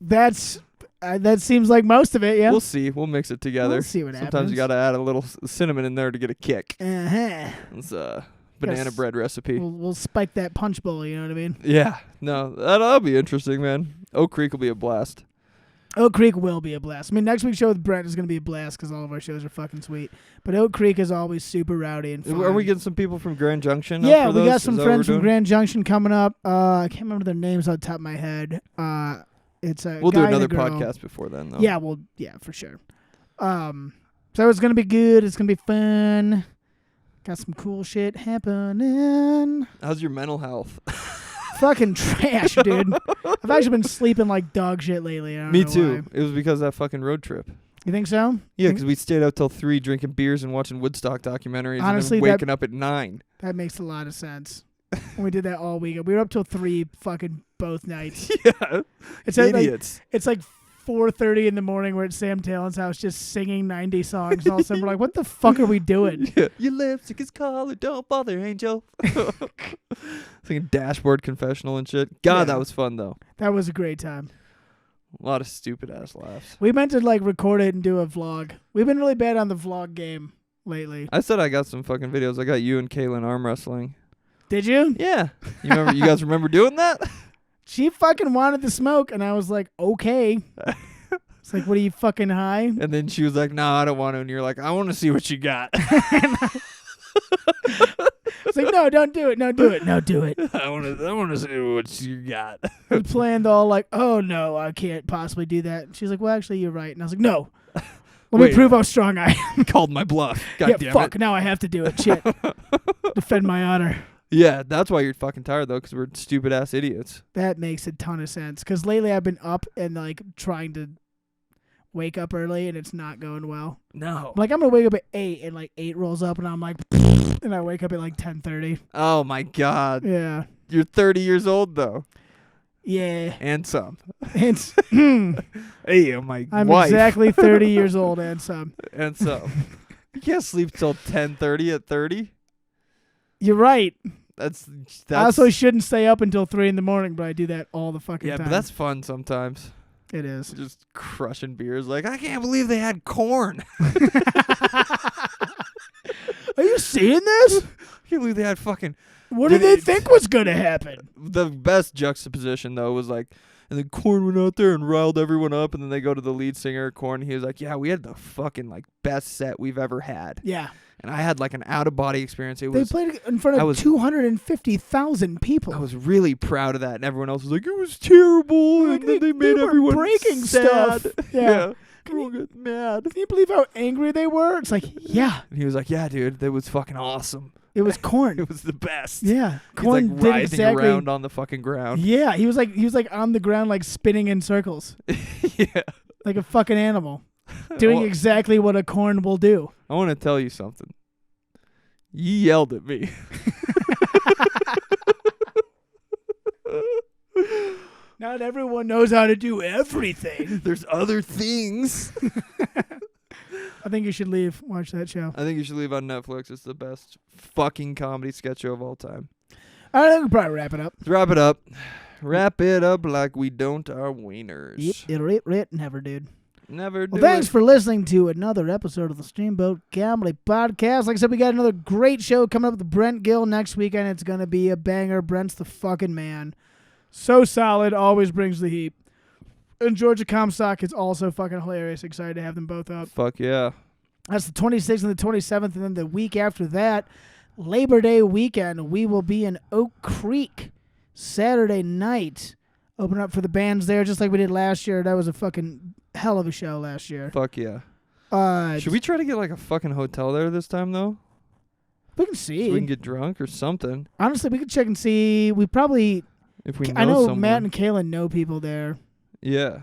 That seems like most of it, yeah. We'll see. We'll mix it together. We'll see what Sometimes happens. you got to add a little cinnamon in there to get a kick. Uh-huh. It's a banana Yes. bread recipe. We'll spike that punch bowl, you know what I mean? Yeah. No, that'll be interesting, man. Oak Creek will be a blast. Oak Creek will be a blast. I mean, next week's show with Brent is going to be a blast because all of our shows are fucking sweet. But Oak Creek is always super rowdy and fun. Are we getting some people from Grand Junction? up Yeah, for we those? got Is some that what friends we're from doing? Grand Junction coming up. I can't remember their names on the top of my head. It's a We'll guy do and a another girl. podcast before then, though. Yeah, for sure. So it's gonna be good. It's gonna be fun. Got some cool shit happening. How's your mental health? Fucking trash, dude. I've actually been sleeping like dog shit lately. I don't Me know too. why. It was because of that fucking road trip. You think so? Yeah, Think- because we stayed out till 3 drinking beers and watching Woodstock documentaries Honestly, and then waking up at 9. that makes a lot of sense. We did that all weekend. We were up till 3 fucking both nights. Yeah. It's like Idiots. it's like 4:30 in the morning. We're at Sam Talen's house just singing 90 songs. And all of a sudden we're like, what the fuck are we doing? Yeah. Your lipstick is colored, don't bother, angel. Singing Dashboard Confessional and shit. God, Yeah. that was fun, though. That was a great time. A lot of stupid-ass laughs. We meant to like record it and do a vlog. We've been really bad on the vlog game lately. I said I got some fucking videos. I got you and Kaylin arm wrestling. Did you? Yeah. You guys remember doing that? She fucking wanted the smoke, and I was like, okay. It's like, what are you fucking high? And then she was like, no, I don't want to. And you're like, I want to see what you got. It's like, no, don't do it. No, do it. No, do it. I want to see what you got. We planned all like, oh no, I can't possibly do that. And she's like, well, actually, you're right. And I was like, no. Let me Wait. prove how strong I am. Called my bluff. God Yeah, damn fuck. it. Now I have to do it. Shit. Defend my honor. Yeah, that's why you're fucking tired, though, because we're stupid ass idiots. That makes a ton of sense. Because lately I've been up and like trying to wake up early, and it's not going well. No. I'm like, I'm gonna wake up at 8, and like 8 rolls up, and I'm like, and I wake up at like 10:30. Oh, my God. Yeah. You're 30 years old, though. Yeah. And some. It's Hey, my I'm wife. exactly 30 years old and some. And some. You can't sleep till 10:30 at 30. You're right. That's I also shouldn't stay up until 3 in the morning, but I do that all the fucking yeah, time. but that's fun sometimes. It is. Just crushing beers. Like, I can't believe they had corn. Are you seeing this? I can't believe they had fucking... What did they think was gonna happen? The best juxtaposition, though, was like, And then Korn went out there and riled everyone up. And then they go to the lead singer, Korn. He was like, yeah, we had the fucking like best set we've ever had. Yeah. And I had like an out of body experience. They played in front of 250,000 people. I was really proud of that. And everyone else was like, it was terrible. Like, and then they made were everyone breaking sad. stuff. Yeah. Everyone got mad. Can you believe how angry they were? It's like, yeah, And he was like, yeah, dude, that was fucking awesome. it was Korn. It was the best. Yeah, He's Korn like did writhing exactly. around on the fucking ground. Yeah, he was like on the ground, like spinning in circles, Yeah. like a fucking animal, doing Well, exactly what a Korn will do. I want to tell you something. You yelled at me. Not everyone knows how to do everything. There's other things. I think you should leave. Watch that show. I think you should leave on Netflix. It's the best fucking comedy sketch show of all time. I think we'll probably wrap it up. Let's wrap it up. Wrap it up like we don't our wieners. Yep, it'll never, dude. Never do Well, thanks it. for listening to another episode of the Steamboat Comedy Podcast. Like I said, we got another great show coming up with Brent Gill next weekend. It's going to be a banger. Brent's the fucking man. So solid. Always brings the heat. And Georgia Comstock is also fucking hilarious. Excited to have them both up. Fuck yeah. That's the 26th and the 27th. And then the week after that, Labor Day weekend, we will be in Oak Creek Saturday night. Open up for the bands there just like we did last year. That was a fucking hell of a show last year. Fuck yeah. Should Should we try to get like a fucking hotel there this time though? We can see. So we can get drunk or something. Honestly, we could check and see. We probably. If we know, I know someone. Matt and Kaylin know people there. Yeah.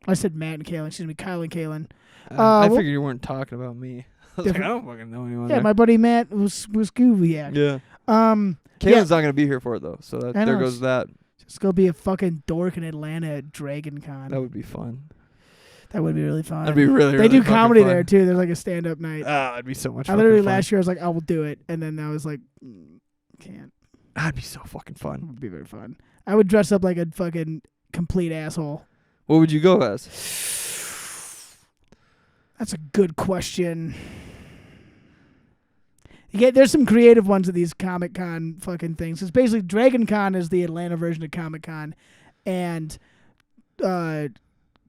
I said Matt and Kaylin. Excuse me, Kyle and Kaylin. I well- figured you weren't talking about me. I was like, Different- I don't fucking know anyone Yeah, there. my buddy Matt was Scooby. Yeah. Yeah. Kalen's not gonna be here for it though, so that I there know, goes that. Just go be a fucking dork in Atlanta at Dragon Con. That would be fun. That would be really fun. That'd be really. They really do fucking comedy fun. there too. There's like a stand-up night. Ah, it'd be so much. I literally fucking fun. last year I was like, I will do it, and then I was like, can't. That'd be so fucking It fun. would be very fun. I would dress up like a fucking complete asshole. What would you go as? That's a good question. Yeah, there's some creative ones at these Comic Con fucking things. It's basically Dragon Con is the Atlanta version of Comic Con, and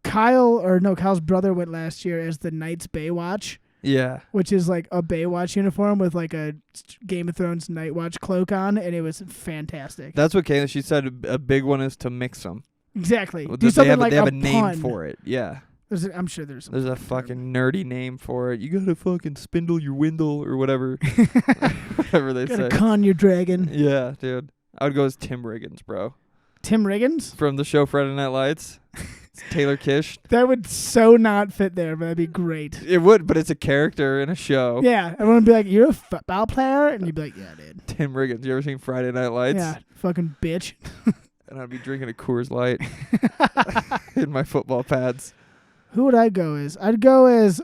Kyle's brother went last year as the Knights Baywatch, Yeah. which is like a Baywatch uniform with like a Game of Thrones Night Watch cloak on, and it was fantastic. That's what Kayla. She said a big one is to mix them. Exactly. Well, Do they something have, like they have a a name pun. for it. Yeah. I'm sure there's some. There's a fucking nerdy name for it. You gotta fucking spindle your windle or whatever. Whatever they Gotta say. con your dragon. Yeah, dude. I would go as Tim Riggins, bro. Tim Riggins? From the show Friday Night Lights. It's Taylor Kish. That would so not fit there, but that'd be great. It would, but it's a character in a show. Yeah, everyone would be like, "You're a football player," and you'd be like, "Yeah, dude." Tim Riggins. You ever seen Friday Night Lights? Yeah, fucking bitch. And I'd be drinking a Coors Light in my football pads. Who would I go as? I'd go as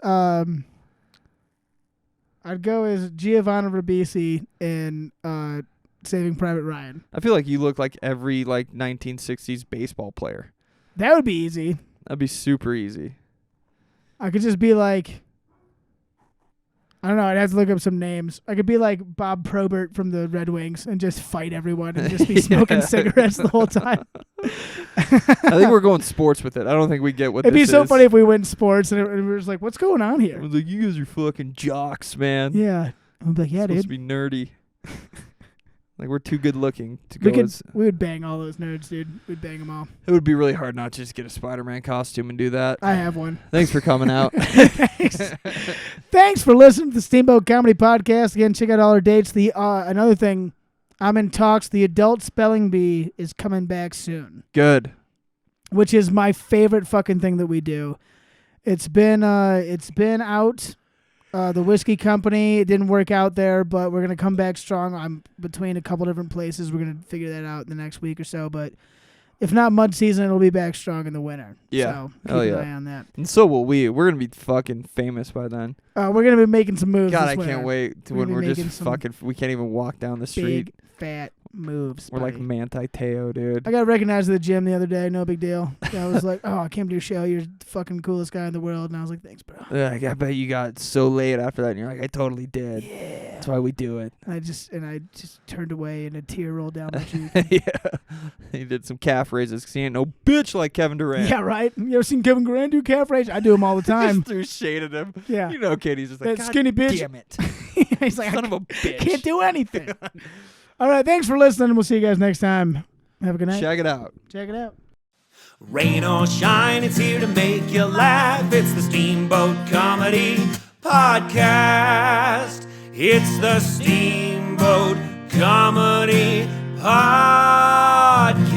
Giovanni Ribisi in Saving Private Ryan. I feel like you look like every like 1960s baseball player. That would be easy. That'd be super easy. I could just be like, I don't know. I'd have to look up some names. I could be like Bob Probert from the Red Wings and just fight everyone and just be smoking Yeah. cigarettes the whole time. I think we're going sports with it. I don't think we get what It'd be this so is. funny if we went sports and we were just like, "What's going on I here?" was like, you guys are fucking jocks, man. Yeah, I'm like, "Yeah, Supposed dude." to be nerdy. Like we're too good looking to We go could, as. we would bang all those nerds, dude. We'd bang them all. It would be really hard not to just get a Spider-Man costume and do that. I have one. Thanks for coming out. Thanks for listening to the Steamboat Comedy Podcast. Again, check out all our dates. The another thing, I'm in talks. The Adult Spelling Bee is coming back soon, Good. which is my favorite fucking thing that we do. It's been out. The whiskey company, it didn't work out there, but we're gonna come back strong. I'm between a couple different places. We're gonna figure that out in the next week or so. But if not mud season, it'll be back strong in the winter. Yeah. So keep Hell an yeah. eye on that. And so will we. We're gonna be fucking famous by then. We're gonna be making some moves. God, this I winter. can't wait to We're when gonna we're be just making some fucking. We can't even walk down the street. Big fat moves. We're like buddy. Manti Te'o, dude. I got recognized at the gym the other day. No big deal. I was like, "Oh, I came to your show. You're the fucking coolest guy in the world." And I was like, "Thanks, bro." I bet you got so late after that, and you're like, I totally did. Yeah. That's why we do it. I just turned away and a tear rolled down my cheek. Yeah. He did some calf raises because he ain't no bitch like Kevin Durant. Yeah, right. You ever seen Kevin Durant do calf raise? I do them all the time. Just threw shade at him. Yeah. You know, Katie's just like, That God skinny bitch. damn it. He's like, Son I of a bitch. can't do anything. All right, thanks for listening. We'll see you guys next time. Have a good night. Check it out. Check it out. Rain or shine, it's here to make you laugh. It's the Steamboat Comedy Podcast. It's the Steamboat Comedy Podcast.